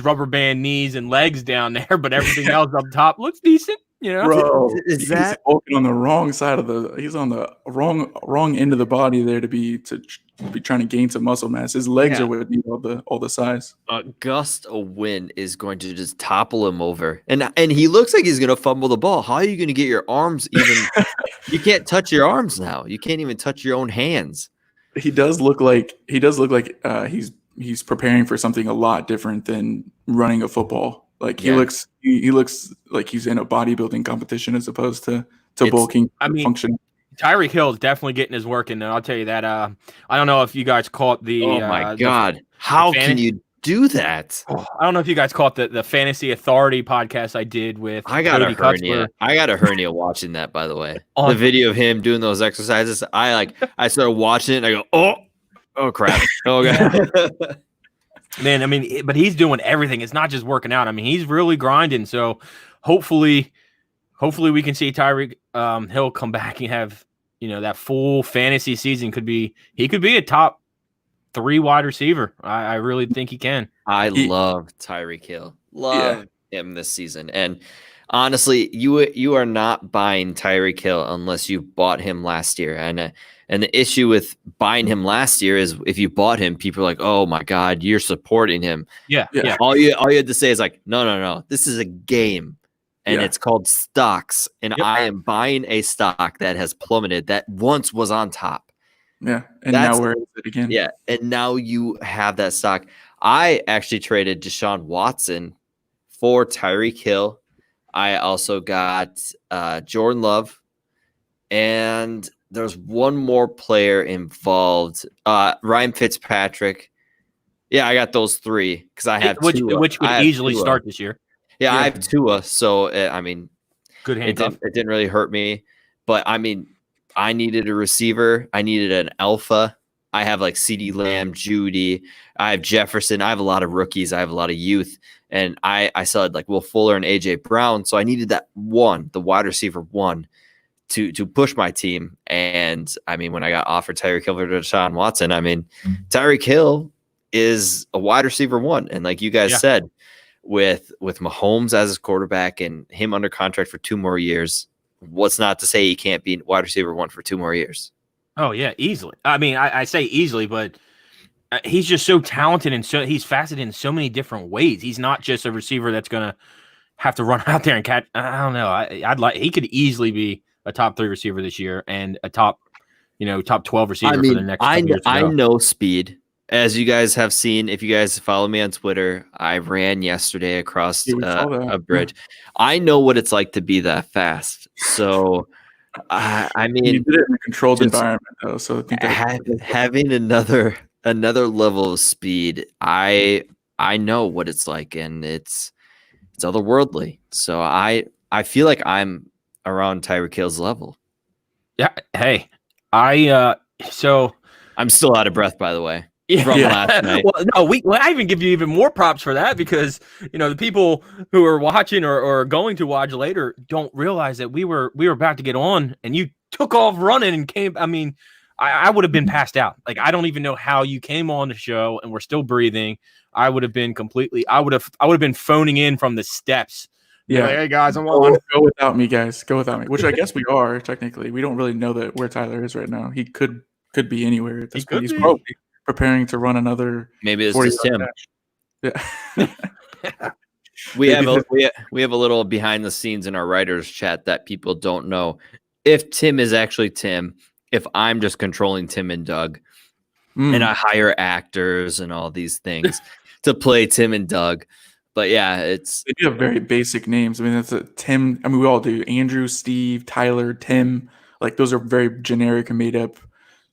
rubber band knees and legs down there, but everything else up top looks decent. You know, bro, is that walking on the wrong side of he's on the wrong end of the body there to be trying to gain some muscle mass. His legs are what need all the size. A gust of wind is going to just topple him over, and he looks like he's going to fumble the ball. How are you going to get your arms even? You can't touch your arms now. You can't even touch your own hands. He does look like he's preparing for something a lot different than running a football. Like he looks like he's in a bodybuilding competition as opposed to bulking. Function. Tyreek Hill is definitely getting his work in there. I'll tell you that. I don't know if you guys caught the. Oh my God! How can you do that? I don't know if you guys caught the Fantasy Authority podcast I did with. I got a hernia. I got a hernia watching that. By the way, the video of him doing those exercises. I started watching it and I go, oh crap! Oh God. Man, I mean, but he's doing everything. It's not just working out. I mean, he's really grinding. So hopefully we can see Tyreek Hill come back and have, that full fantasy season. He could be a top 3 wide receiver. I really think he can. I love Tyreek Hill. Love him this season. And honestly, you are not buying Tyreek Hill unless you bought him last year. And the issue with buying him last year is if you bought him, people are like, "Oh my God, you're supporting him." Yeah. All you had to say is like, "No, this is a game, and it's called stocks, and I am buying a stock that has plummeted that once was on top." Yeah, and now where is it again? Yeah, and now you have that stock. I actually traded Deshaun Watson for Tyreek Hill. I also got Jordan Love, and there's one more player involved, Ryan Fitzpatrick. Yeah, I got those 3 because I have Tua. Which could easily start this year. Yeah, I have Tua, so I mean, good handcuff. It didn't really hurt me, but I mean, I needed a receiver. I needed an alpha. I have like CeeDee Lamb, Judy. I have Jefferson. I have a lot of rookies. I have a lot of youth, and I still had like Will Fuller and AJ Brown. So I needed that the wide receiver 1. To push my team. And I mean, when I got offered Tyreek Hill to Deshaun Watson, I mean, Tyreek Hill is a wide receiver 1. And like you guys said, with Mahomes as his quarterback and him under contract for 2 more years, what's not to say he can't be wide receiver 1 for 2 more years? Oh yeah, easily. I mean, I say easily, but he's just so talented and he's faceted in so many different ways. He's not just a receiver that's going to have to run out there and catch. I don't know. He could easily be a top 3 receiver this year and a top 12 receiver for the next couple years. I know speed. As you guys have seen, if you guys follow me on Twitter, I ran yesterday across a bridge. I know what it's like to be that fast. So, I mean, you did it in a controlled environment, though. So having another level of speed, I know what it's like, and it's otherworldly. So I feel like I'm around Tyreek Hill's level. Yeah. Hey, so I'm still out of breath, by the way. From last night. Well, no, I even give you even more props for that because the people who are watching or going to watch later don't realize that we were about to get on and you took off running and came. I mean, I would have been passed out. Like I don't even know how you came on the show and we're still breathing. I would have been I would have been phoning in from the steps. Yeah. Like, hey guys, I'm on. Go without me, guys. Go without me. Which I guess we are technically. We don't really know where Tyler is right now. He could be anywhere at this point. He's probably preparing to run another. Maybe it's just him. Yeah. we have a little behind the scenes in our writers chat that people don't know. If Tim is actually Tim, if I'm just controlling Tim and Doug, and I hire actors and all these things to play Tim and Doug. But yeah, They do have very basic names. I mean, that's a Tim. I mean, we all do. Andrew, Steve, Tyler, Tim. Like those are very generic and made up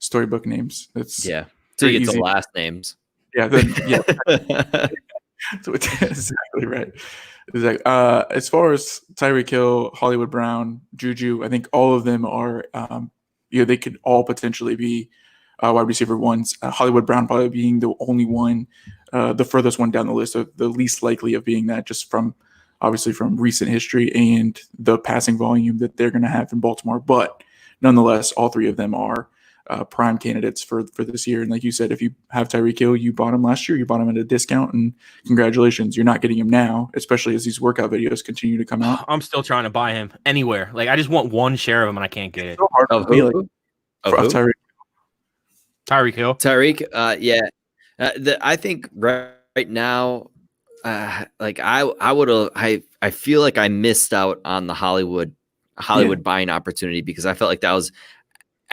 storybook names. It's yeah. So you get easy. the last names. Yeah, so it's exactly right. Exactly. As far as Tyreek Hill, Hollywood Brown, Juju, I think all of them are. They could all potentially be wide receiver ones. Hollywood Brown probably being the only one, the furthest one down the list, the least likely of being that, just from obviously from recent history and the passing volume that they're going to have in Baltimore. But nonetheless, all three of them are prime candidates for this year. And like you said, if you have Tyreek Hill, you bought him last year, you bought him at a discount, and congratulations, you're not getting him now, especially as these workout videos continue to come out. I'm still trying to buy him anywhere. Like I just want one share of him and I can't get it. It's so hard Of for me, who? like, Of for who? Tyreek Hill. Tyreek, yeah. I think right now, like I feel like I missed out on the Hollywood buying opportunity because I felt like that was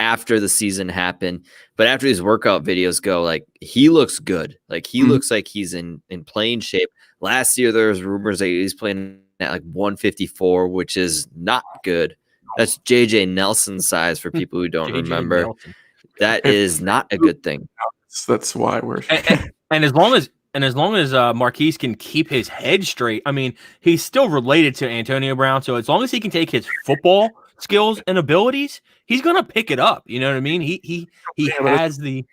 after the season happened. But after these workout videos go, like he looks good. Like he looks like he's in playing shape. Last year there was rumors that he's playing at like 154, which is not good. That's JJ Nelson size for people who don't remember. Nelson. That is not a good thing. That's why we're And as long as Marquise can keep his head straight, I mean, he's still related to Antonio Brown. So as long as he can take his football skills and abilities, he's gonna pick it up. You know what I mean? He has the,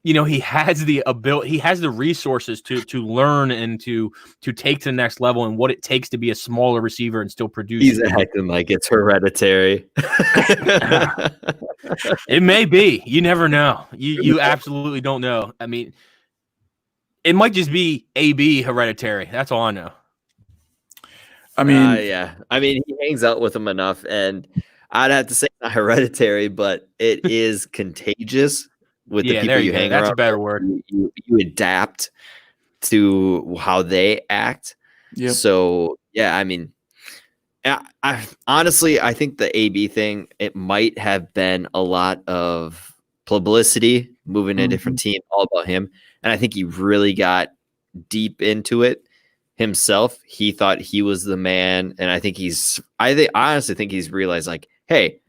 he has the ability, he has the resources to learn and to take to the next level and what it takes to be a smaller receiver and still produce. He's acting like it's hereditary. It may be. You never know. You absolutely don't know. I mean, it might just be AB hereditary. That's all I know. I mean, yeah. I mean, he hangs out with them enough, and I'd have to say not hereditary, but it is contagious with the people you hang around. That's a better word. You adapt to how they act. Yep. So, yeah, I mean, I honestly, I think the AB thing, it might have been a lot of publicity, moving to a different team, all about him. And I think he really got deep into it himself. He thought he was the man. And I honestly think he's realized, like, hey,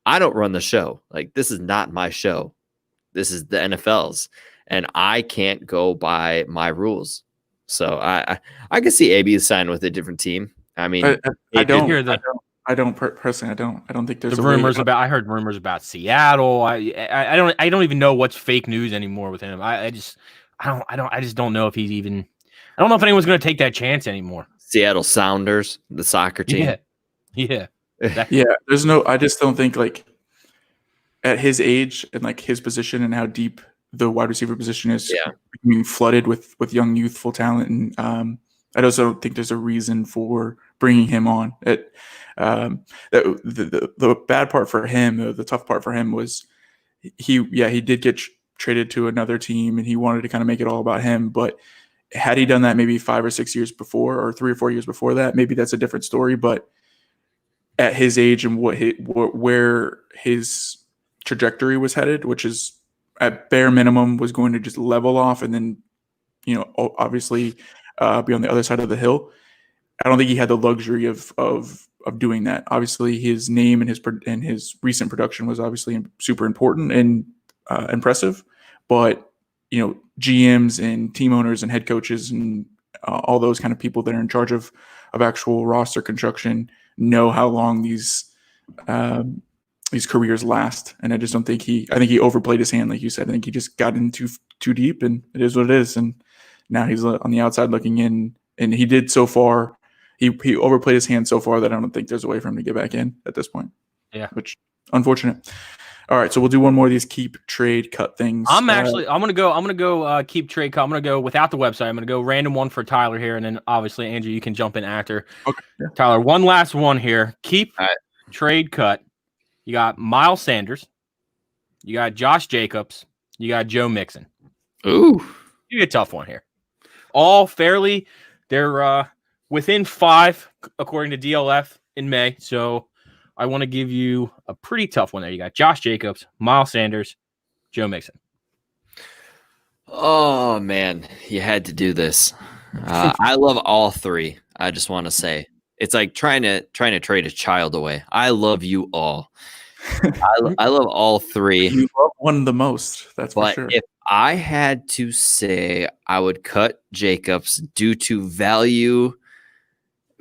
I don't run the show. Like, this is not my show. This is the NFL's. And I can't go by my rules. So I can see AB sign with a different team. I mean, I don't think there's the rumors about. I heard rumors about Seattle. I don't even know what's fake news anymore with him. I just don't know if he's even. I don't know if anyone's going to take that chance anymore. Seattle Sounders, the soccer team. Yeah. There's no. I just don't think, like, at his age and like his position and how deep the wide receiver position is, being flooded with young youthful talent, and I also don't think there's a reason for bringing him on. The bad part for him, the tough part for him was he did get traded to another team, and he wanted to kind of make it all about him. But had he done that maybe 5 or 6 years before, or 3 or 4 years before that, maybe that's a different story. But at his age and where his trajectory was headed, which is at bare minimum was going to just level off, and then obviously be on the other side of the hill. I don't think he had the luxury of doing that. Obviously, his name and his recent production was obviously super important and impressive, but GMs and team owners and head coaches and all those kind of people that are in charge of actual roster construction know how long these careers last. And I just don't think I think he overplayed his hand, like you said. I think he just got in too deep, and it is what it is. And now he's on the outside looking in, and he did so far. He overplayed his hand so far that I don't think there's a way for him to get back in at this point. Yeah, which unfortunate. All right, so we'll do one more of these keep, trade, cut things. I'm gonna go keep, trade, cut. I'm gonna go without the website. I'm gonna go random one for Tyler here, and then obviously Andrew, you can jump in after. Okay. Yeah. Tyler, one last one here. Keep, trade, cut. You got Miles Sanders. You got Josh Jacobs. You got Joe Mixon. Ooh, you get a tough one here. All fairly, they're within 5, according to DLF in May. So I want to give you a pretty tough one there. You got Josh Jacobs, Miles Sanders, Joe Mixon. Oh man, you had to do this. I love all three. I just want to say it's like trying to trade a child away. I love you all. I love all three. You love one the most. That's for But sure. if I had to say, I would cut Jacobs due to value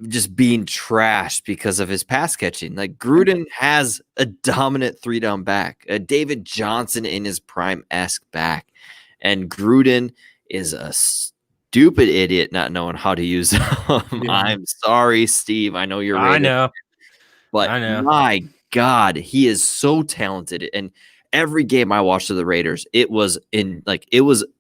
just being trashed because of his pass catching. Like Gruden has a dominant 3-down back, a David Johnson in his prime-esque back, and Gruden is a stupid idiot not knowing how to use them. Yeah. I'm sorry, Steve. I know you're I know. but I know. my God, he is so talented. And every game I watched of the Raiders, it was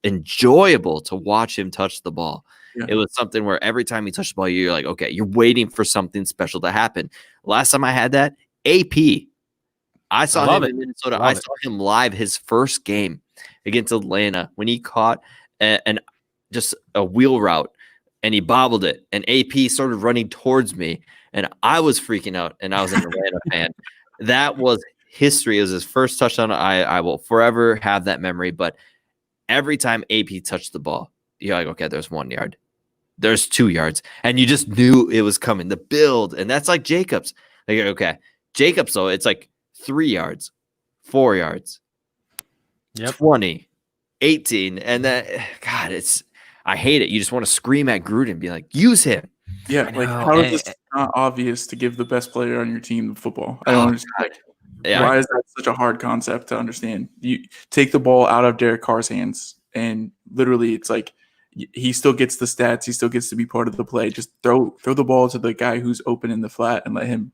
enjoyable to watch him touch the ball. Yeah. It was something where every time he touched the ball, you're like, okay, you're waiting for something special to happen. Last time I had that, AP. I saw love him it. in Minnesota. Love I it. saw him live his first game against Atlanta when he caught an just a wheel route and he bobbled it. And AP started running towards me. And I was freaking out, and I was an Atlanta fan. That was history. It was his first touchdown. I will forever have that memory. But every time AP touched the ball, you're like, okay, there's 1 yard. There's 2 yards. And you just knew it was coming. The build. And that's like Jacobs. Like, okay. Jacobs, though, it's like 3 yards, 4 yards, Yep. 20, 18. And that, God, I hate it. You just want to scream at Gruden and be like, use him. Yeah, I like know, how is and- this not obvious to give the best player on your team the football? I don't understand. Like, Yeah. why is that such a hard concept to understand? You take the ball out of Derek Carr's hands, and literally, it's like he still gets the stats. He still gets to be part of the play. Just throw the ball to the guy who's open in the flat and let him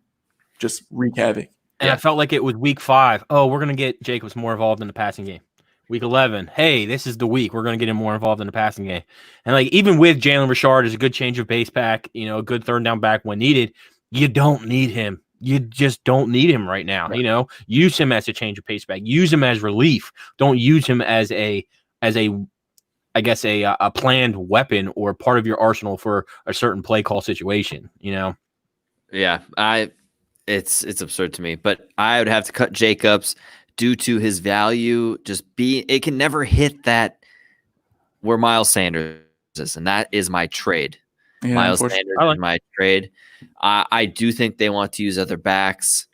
just wreak havoc. And Yeah. I felt like it was week 5. Oh, we're going to get Jacobs more involved in the passing game. Week 11. Hey, this is the week. We're going to get him more involved in the passing game. And like even with Jalen Richard as a good change of pace back, a good third down back when needed, you don't need him. You just don't need him right now. Right. Use him as a change of pace back. Use him as relief. Don't use him as a I guess a planned weapon or part of your arsenal for a certain play call situation. Yeah, it's absurd to me, but I would have to cut Jacobs due to his value it can never hit that where Miles Sanders is, and that is my trade. Yeah, Miles unfortunately. Sanders is my trade. I do think they want to use other backs.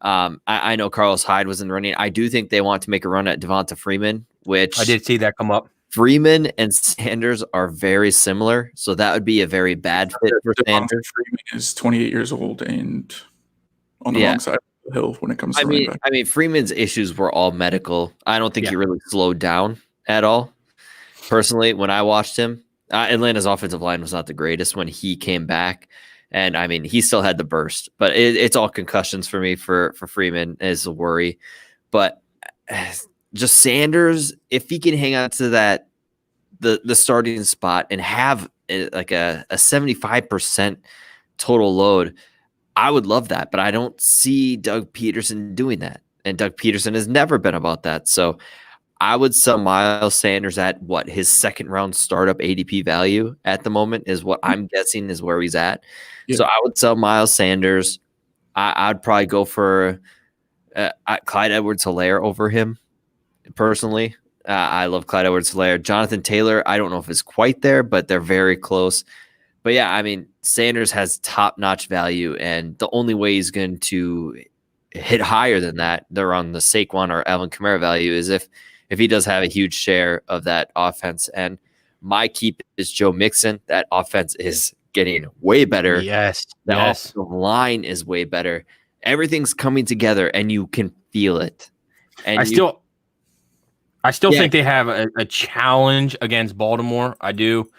I know Carlos Hyde was in the running. I do think they want to make a run at Devonta Freeman, which I did see that come up. Freeman and Sanders are very similar, so that would be a very bad fit for Devonta Sanders. Freeman is 28 years old and on the Yeah. wrong side of the hill when it comes to running back. I mean, Freeman's issues were all medical. I don't think Yeah. he really slowed down at all. Personally, when I watched him, Atlanta's offensive line was not the greatest when he came back. And I mean, he still had the burst, but it's all concussions for me for Freeman is a worry. But just Sanders, if he can hang on to that, the starting spot and have like a 75% total load, I would love that. But I don't see Doug Peterson doing that. And Doug Peterson has never been about that. So I would sell Miles Sanders at his second round startup ADP value at the moment is what I'm guessing is where he's at. Yeah. So I would sell Miles Sanders. I'd probably go for Clyde Edwards-Helaire over him personally. I love Clyde Edwards-Helaire. Jonathan Taylor, I don't know if it's quite there, but they're very close. But yeah, I mean, Sanders has top-notch value, and the only way he's going to hit higher than that, they're on the Saquon or Alvin Kamara value, is if he does have a huge share of that offense. And my keep is Joe Mixon. That offense is getting way better. Yes. The Yes. offensive line is way better. Everything's coming together, and you can feel it. And I still Yeah. think they have a challenge against Baltimore. I do.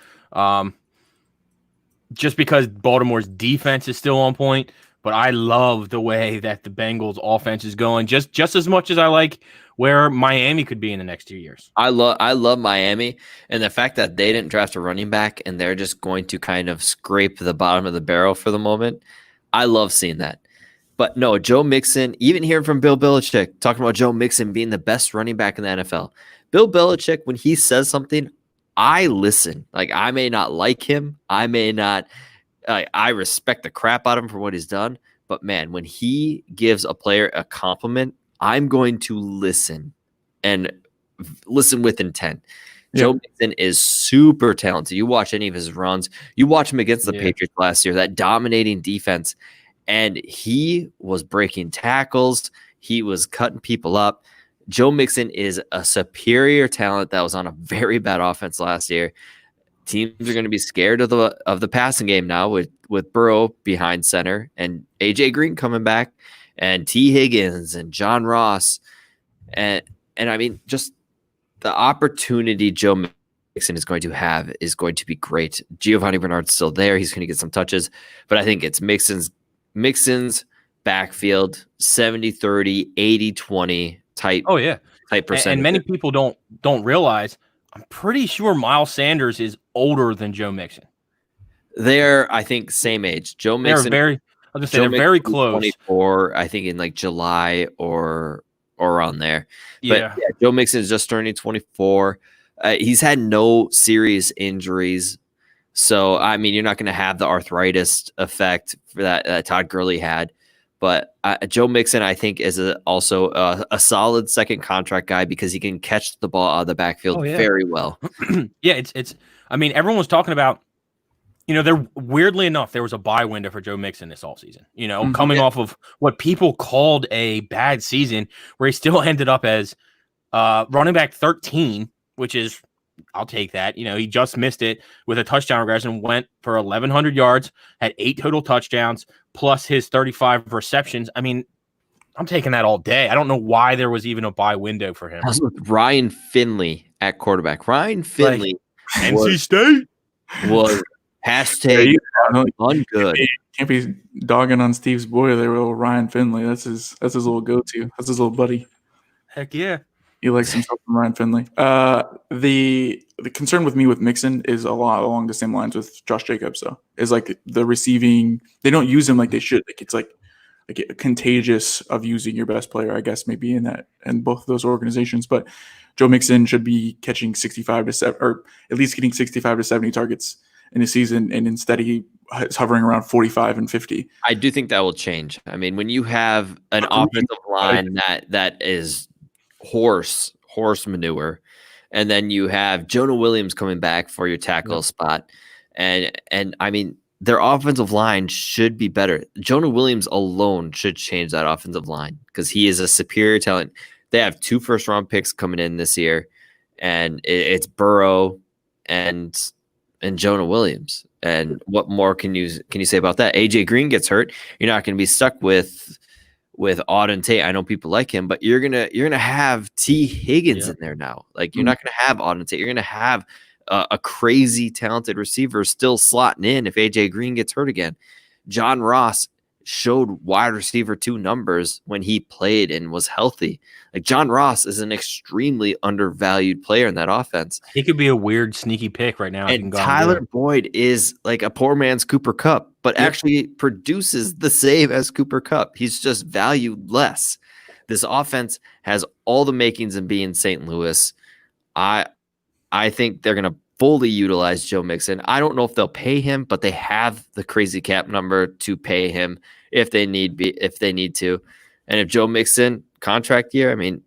Just because Baltimore's defense is still on point, but I love the way that the Bengals offense is going just as much as I like where Miami could be in the next 2 years. I love Miami, and the fact that they didn't draft a running back and they're just going to kind of scrape the bottom of the barrel for the moment. I love seeing that. But no, Joe Mixon, even hearing from Bill Belichick talking about Joe Mixon being the best running back in the NFL. Bill Belichick, when he says something, I listen. Like, I may not like him. I may not I respect the crap out of him for what he's done. But man, when he gives a player a compliment, I'm going to listen and listen with intent. Yeah. Joe Mixon is super talented. You watch any of his runs, you watch him against the Patriots last year, that dominating defense, and he was breaking tackles. He was cutting people up. Joe Mixon is a superior talent that was on a very bad offense last year. Teams are going to be scared of the passing game now with Burrow behind center and AJ Green coming back and T. Higgins and John Ross. And I mean, just the opportunity Joe Mixon is going to have is going to be great. Giovanni Bernard's still there. He's going to get some touches, but I think it's Mixon's backfield 70-30, 80-20 type. Oh yeah. Type percentage. And many people don't realize, I'm pretty sure Miles Sanders is older than Joe Mixon. They're, I think, same age. Joe Mixon. They're very close. 24, I think, in like July or around there. Yeah. But Joe Mixon is just turning 24. He's had no serious injuries. So, I mean, you're not going to have the arthritis effect for that Todd Gurley had. But Joe Mixon, I think, is also a solid second contract guy because he can catch the ball out of the backfield very well. Yeah, it's. I mean, everyone was talking about, weirdly enough, there was a buy window for Joe Mixon this offseason. Coming off of what people called a bad season, where he still ended up as running back 13, which is, I'll take that. He just missed it with a touchdown regression, went for 1,100 yards, had 8 total touchdowns, plus his 35 receptions. I mean, I'm taking that all day. I don't know why there was even a buy window for him. With Ryan Finley at quarterback. Ryan Finley, NC State, was hashtag ungood. Can't be dogging on Steve's boy there, little Ryan Finley. That's his little go-to. That's his little buddy. Heck yeah. He likes himself from Ryan Finley. The concern with me with Mixon is a lot along the same lines with Josh Jacobs, though. Is like the receiving. They don't use him like they should. Like it's like contagious of using your best player, I guess, maybe in both of those organizations. But Joe Mixon should be catching 65 to 7, or at least getting 65 to 70 targets in a season, and instead he is hovering around 45 and 50. I do think that will change. I mean, when you have an offensive line that is horse manure, and then you have Jonah Williams coming back for your tackle spot, and I mean, their offensive line should be better. Jonah Williams alone should change that offensive line because he is a superior talent. They have 2 first-round picks coming in this year, and it's Burrow and Jonah Williams. And what more can you say about that? AJ Green gets hurt. You're not going to be stuck with Auden Tate. I know people like him, but you're gonna have T. Higgins in there now. Like you're not gonna have Auden Tate. You're gonna have a crazy talented receiver still slotting in if AJ Green gets hurt again. John Ross showed wide receiver 2 numbers when he played and was healthy. Like John Ross is an extremely undervalued player in that offense. He could be a weird sneaky pick right now. And Tyler Boyd is like a poor man's Cooper Kupp, but actually produces the same as Cooper Kupp. He's just valued less. This offense has all the makings of being St. Louis. I think they're going to fully utilize Joe Mixon. I don't know if they'll pay him, but they have the crazy cap number to pay him if they need to. And if Joe Mixon contract year, I mean,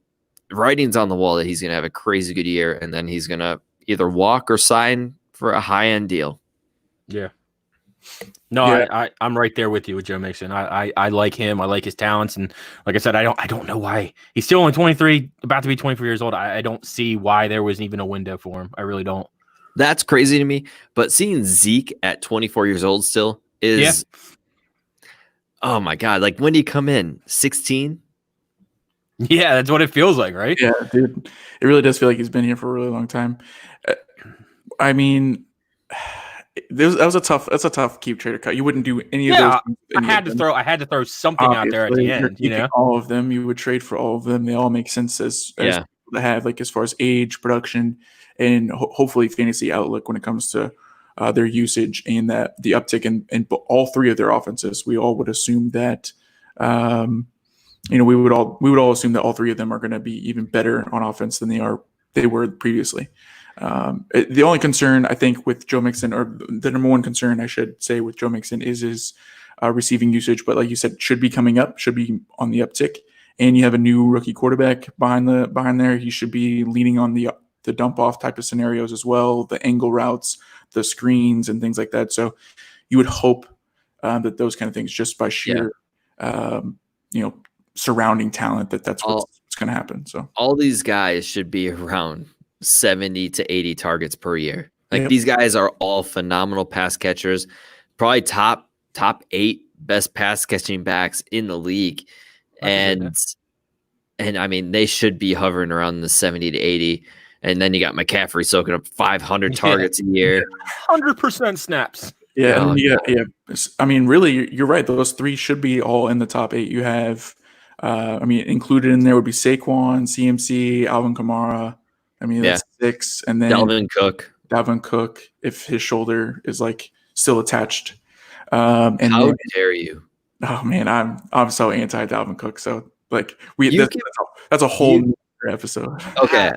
writing's on the wall that he's going to have a crazy good year, and then he's going to either walk or sign for a high-end deal. Yeah. No, I'm right there with you with Joe Mixon. I like him. I like his talents, and like I said, I don't know why he's still only 23, about to be 24 years old. I don't see why there was even a window for him. I really don't. That's crazy to me. But seeing Zeke at 24 years old still is, oh my God! Like when did he come in? 16. Yeah, that's what it feels like, right? Yeah, dude, it really does feel like he's been here for a really long time. I mean. That's a tough keep, trade, or cut. You wouldn't do any of those. I had to throw something out there at the end. All of them, you would trade for all of them. They all make sense as to have, like, as far as age, production, and hopefully fantasy outlook when it comes to their usage and that the uptick in all 3 of their offenses. We all would assume that, we would all assume that all 3 of them are going to be even better on offense than they were previously. The only concern I think with Joe Mixon, or the number one concern I should say with Joe Mixon, is his receiving usage. But like you said, should be coming up, should be on the uptick. And you have a new rookie quarterback behind there. He should be leaning on the dump off type of scenarios as well, the angle routes, the screens, and things like that. So you would hope that those kind of things, just by sheer, surrounding talent, that's what's going to happen. So all these guys should be around 70 to 80 targets per year. Like these guys are all phenomenal pass catchers, probably top 8 best pass catching backs in the league. And I mean, they should be hovering around the 70 to 80. And then you got McCaffrey soaking up 500 targets a year. 100% snaps. Yeah. I mean, really, you're right. Those 3 should be all in the top 8. You have, included in there would be Saquon, CMC, Alvin Kamara. I mean, that's 6. And then Dalvin Cook, if his shoulder is like still attached. And how dare you? Oh man, I'm so anti Dalvin Cook. So like that's a whole episode. Okay,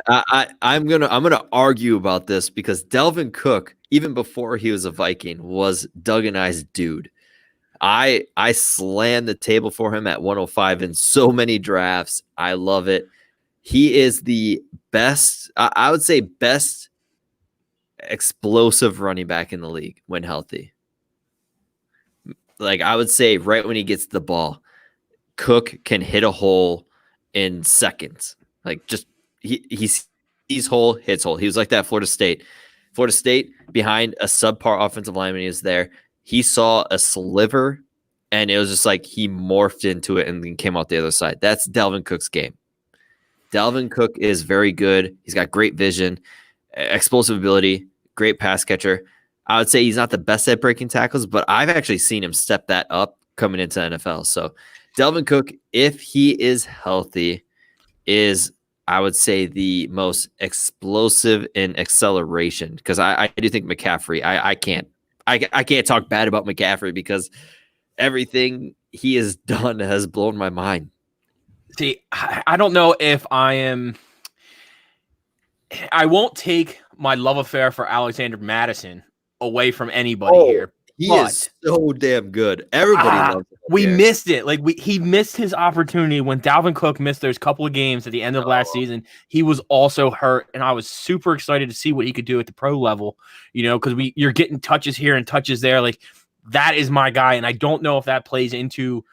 I'm gonna argue about this because Dalvin Cook, even before he was a Viking, was Doug and I's dude. I slammed the table for him at 105 in so many drafts. I love it. He is the best. I would say best explosive running back in the league when healthy. Like I would say right when he gets the ball, Cook can hit a hole in seconds. Like just he sees hole, hits hole. He was like that at Florida State. Florida State behind a subpar offensive lineman, he was there. He saw a sliver and it was just like he morphed into it and then came out the other side. That's Dalvin Cook's game. Dalvin Cook is very good. He's got great vision, explosive ability, great pass catcher. I would say he's not the best at breaking tackles, but I've actually seen him step that up coming into NFL. So Dalvin Cook, if he is healthy, is, I would say, the most explosive in acceleration. Because I do think McCaffrey, I can't talk bad about McCaffrey because everything he has done has blown my mind. See, I don't know if I won't take my love affair for Alexander Mattison away from anybody here. He is so damn good. Everybody loves him. We missed it. Like he missed his opportunity when Dalvin Cook missed those couple of games at the end of last season. He was also hurt, and I was super excited to see what he could do at the pro level. Because you're getting touches here and touches there. Like that is my guy, and I don't know if that plays into,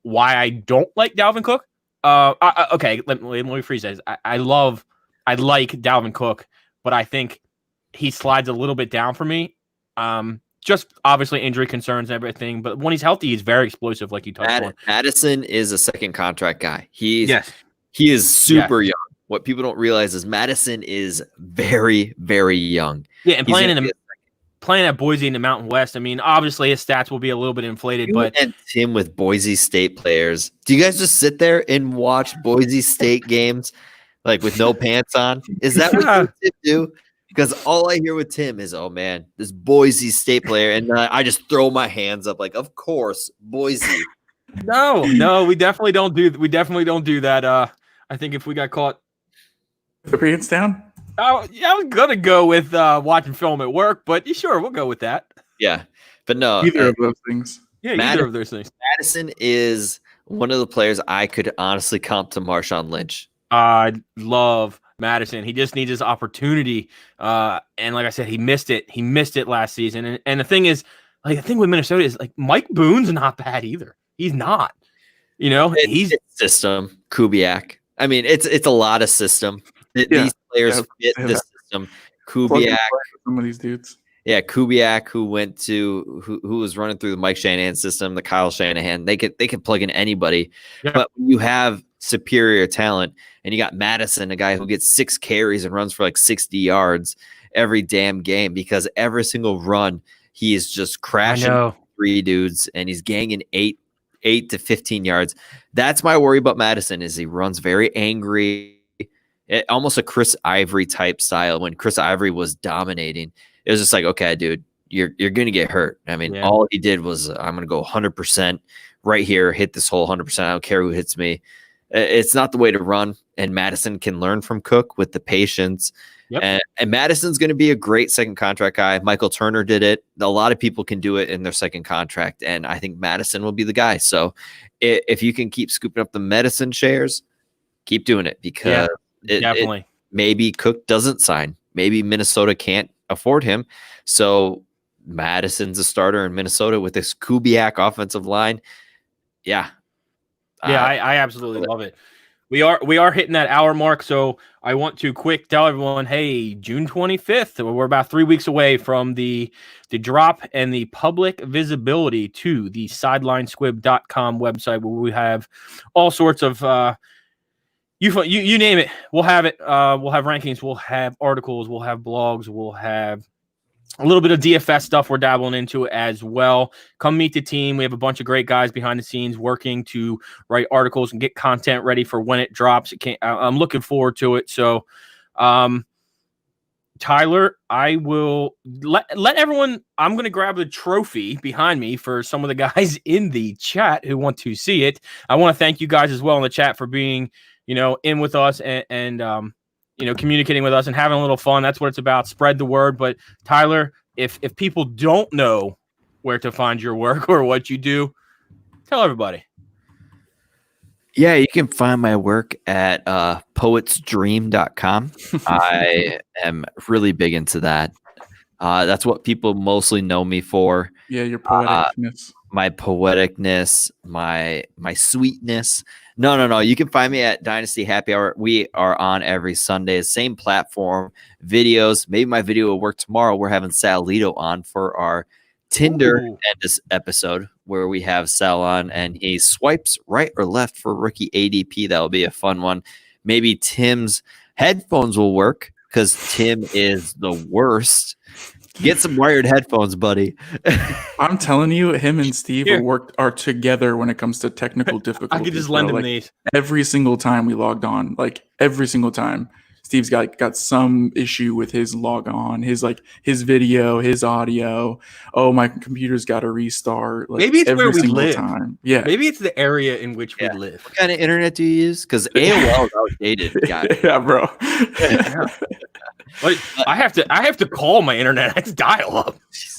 why I don't like Dalvin Cook. Okay, let me rephrase that. I like Dalvin Cook, but I think he slides a little bit down for me. Just obviously injury concerns and everything, but when he's healthy, he's very explosive, like you touched on. Madison is a second contract guy. He is super young. What people don't realize is Madison is very, very young. Yeah, and playing at Boise in the Mountain West, I mean, obviously his stats will be a little bit inflated, but him with Boise State players. Do you guys just sit there and watch Boise State games like with no pants on? Is that what you do? Because all I hear with Tim is, "Oh man, this Boise State player," and I just throw my hands up, like, "Of course, Boise." No, we definitely don't do that. I think if we got caught, the pants down. Oh yeah, I was gonna go with watching film at work, but sure, we'll go with that. Yeah, but no, either of those things. Yeah, either of those things. Madison is one of the players I could honestly comp to Marshawn Lynch. I love Madison. He just needs his opportunity. And like I said, he missed it. He missed it last season. And the thing is, like, the thing with Minnesota is, like, Mike Boone's not bad either. He's not. He's system. Kubiak. I mean, it's a lot of system. These players fit the system. Kubiak. Some of these dudes. Yeah, Kubiak, who was running through the Mike Shanahan system, the Kyle Shanahan. They could plug in anybody. Yeah. But when you have superior talent, and you got Madison, a guy who gets 6 carries and runs for like 60 yards every damn game, because every single run he is just crashing 3 dudes and he's ganging 8 to 15 yards. That's my worry about Madison, is he runs very angry, almost a Chris Ivory type style. When Chris Ivory was dominating, it was just like, okay, dude, you're going to get hurt. I mean, all he did was, I'm going to go 100% right here, hit this hole 100%. I don't care who hits me. It's not the way to run, and Madison can learn from Cook with the patience Yep. And Madison's going to be a great second contract guy. Michael Turner did it. A lot of people can do it in their second contract, and I think Madison will be the guy. So if you can keep scooping up the Madison shares, keep doing it, because Definitely. maybe Cook doesn't sign. Maybe Minnesota can't afford him. So Madison's a starter in Minnesota with this Kubiak offensive line. Yeah. I absolutely love it. We are hitting that hour mark, so I want to quick tell everyone, hey, June 25th, we're about 3 weeks away from the drop and the public visibility to the sidelinesquib.com website, where we have all sorts of you name it, we'll have it. We'll have rankings, we'll have articles, we'll have blogs, we'll have a little bit of DFS stuff we're dabbling into as well. Come meet the team. We have a bunch of great guys behind the scenes working to write articles and get content ready for when it drops. I'm looking forward to it. So, Tyler, I will let everyone. I'm going to grab the trophy behind me for some of the guys in the chat who want to see it. I want to thank you guys as well in the chat for being, in with us and communicating with us and having a little fun. That's what it's about. Spread the word. But Tyler, if people don't know where to find your work or what you do, tell everybody. Yeah, you can find my work at poetsdream.com. I am really big into that. That's what people mostly know me for. Yeah, your poeticness. My poeticness, my sweetness. No. You can find me at Dynasty Happy Hour. We are on every Sunday, same platform, videos. Maybe my video will work tomorrow. We're having Sal Lito on for our Tinder episode, where we have Sal on and he swipes right or left for rookie ADP. That'll be a fun one. Maybe Tim's headphones will work, because Tim is the worst. Get some wired headphones, buddy. I'm telling you, him and Steve are together when it comes to technical difficulties. I could just lend him these. Every single time we logged on, every single time, Steve's got some issue with his log on, his video, his audio. Oh, my computer's got to restart. Maybe it's where we live. Time. Yeah. Maybe it's the area in which we live. What kind of internet do you use? Because AOL is outdated. Yeah, bro. But I have to call my internet. It's dial up.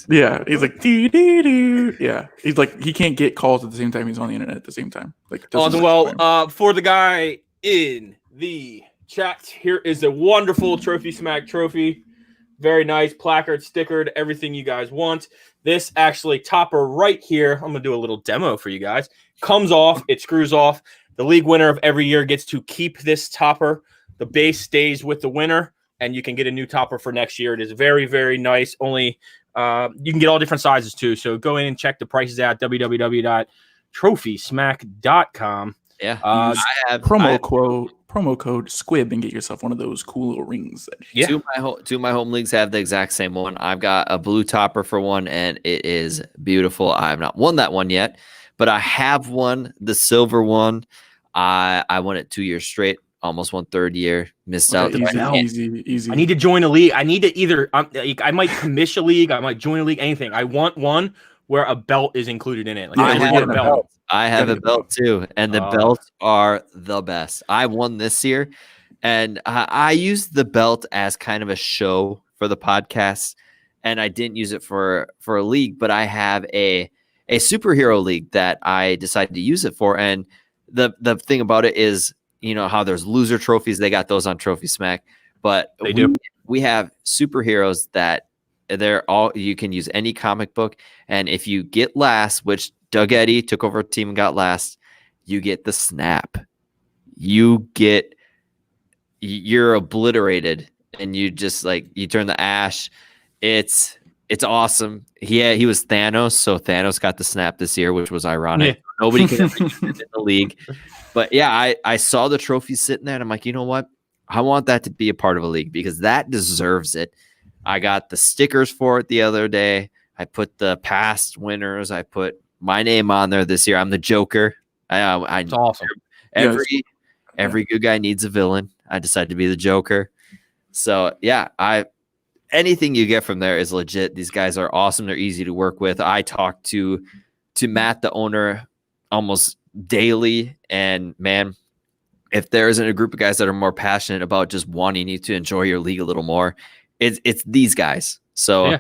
Yeah, he's like doo doo doo. Yeah, he's like he can't get calls at the same time he's on the internet at the same time. For the guy in the chat, here is a wonderful Trophy Smack trophy. Very nice, placard, stickered, everything you guys want. This actually topper right here. I'm gonna do a little demo for you guys. Comes off, it screws off. The league winner of every year gets to keep this topper. The base stays with the winner, and you can get a new topper for next year. It is very, very nice. Only you can get all different sizes too. So go in and check the prices out. www.trophysmack.com. Yeah, I have promo code SQUIB and get yourself one of those cool little rings. Two of my home leagues have the exact same one. I've got a blue topper for one, and it is beautiful. I have not won that one yet, but I have won the silver one. I won it 2 years straight. Almost won third year, missed out. Easy. I need to join a league. I need to either I might commission a league, I might join a league, anything. I want one where a belt is included in it. I have a belt too, and the belts are the best. I won this year, and I used the belt as kind of a show for the podcast, and I didn't use it for a league, but I have a superhero league that I decided to use it for. And the thing about it is, how there's loser trophies, they got those on Trophy Smack, but we have superheroes that you can use any comic book. And if you get last, which Doug Eddy took over a team and got last, you get the snap. You're obliterated, and you just you turn the ash. It's awesome. He was Thanos, so Thanos got the snap this year, which was ironic. Yeah. Nobody can ever use it in the league. But yeah, I saw the trophy sitting there, and I'm like, you know what? I want that to be a part of a league, because that deserves it. I got the stickers for it the other day. I put the past winners. I put my name on there this year. I'm the Joker. It's awesome. Every good guy needs a villain. I decided to be the Joker. So yeah, anything you get from there is legit. These guys are awesome. They're easy to work with. I talk to Matt, the owner, almost daily, and man, if there isn't a group of guys that are more passionate about just wanting you to enjoy your league a little more, it's these guys. So,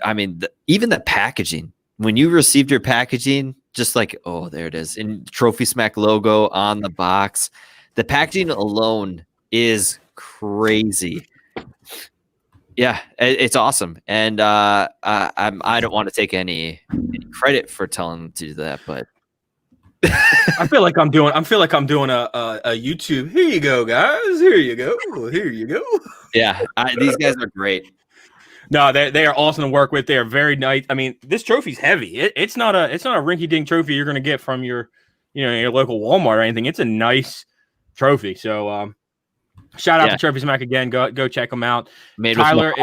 I mean, even the packaging, when you received your packaging, just like, oh, there it is, and Trophy Smack logo on the box, the packaging alone is crazy. Yeah, it's awesome, and I don't want to take any credit for telling them to do that, but I feel like I'm doing a YouTube. Here you go, guys. Here you go. Here you go. yeah, these guys are great. No, they are awesome to work with. They are very nice. I mean, this trophy's heavy. It's not a rinky-dink trophy you're going to get from your local Walmart or anything. It's a nice trophy. So shout out to Trophy Smack again. Go check them out. Tyler,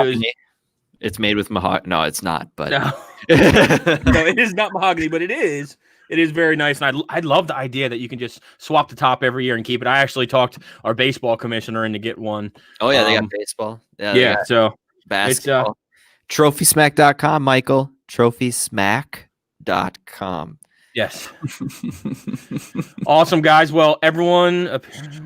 it's made with mahogany. No, it's not. But no. No, it is not mahogany, but it is. It is very nice, and I love the idea that you can just swap the top every year and keep it. I actually talked our baseball commissioner into get one. Oh yeah, they got baseball. Yeah, so basketball. TrophySmack.com, Michael. TrophySmack.com. Yes. Awesome, guys. Well, everyone,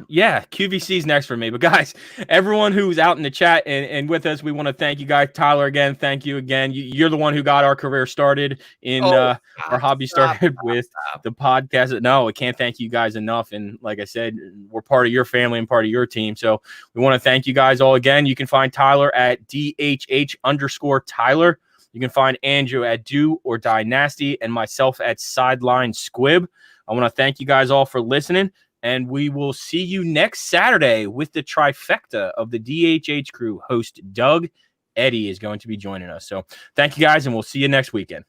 QVC's next for me. But, guys, everyone who's out in the chat and with us, we want to thank you guys. Tyler, again, thank you again. You're the one who got our career started in our hobby started with the podcast. No, we can't thank you guys enough. And like I said, we're part of your family and part of your team. So we want to thank you guys all again. You can find Tyler at DHH_Tyler. You can find Andrew at Do or Die Nasty and myself at Sideline Squib. I want to thank you guys all for listening, and we will see you next Saturday with the trifecta of the DHH crew. Host Doug Eddie is going to be joining us. So thank you guys, and we'll see you next weekend.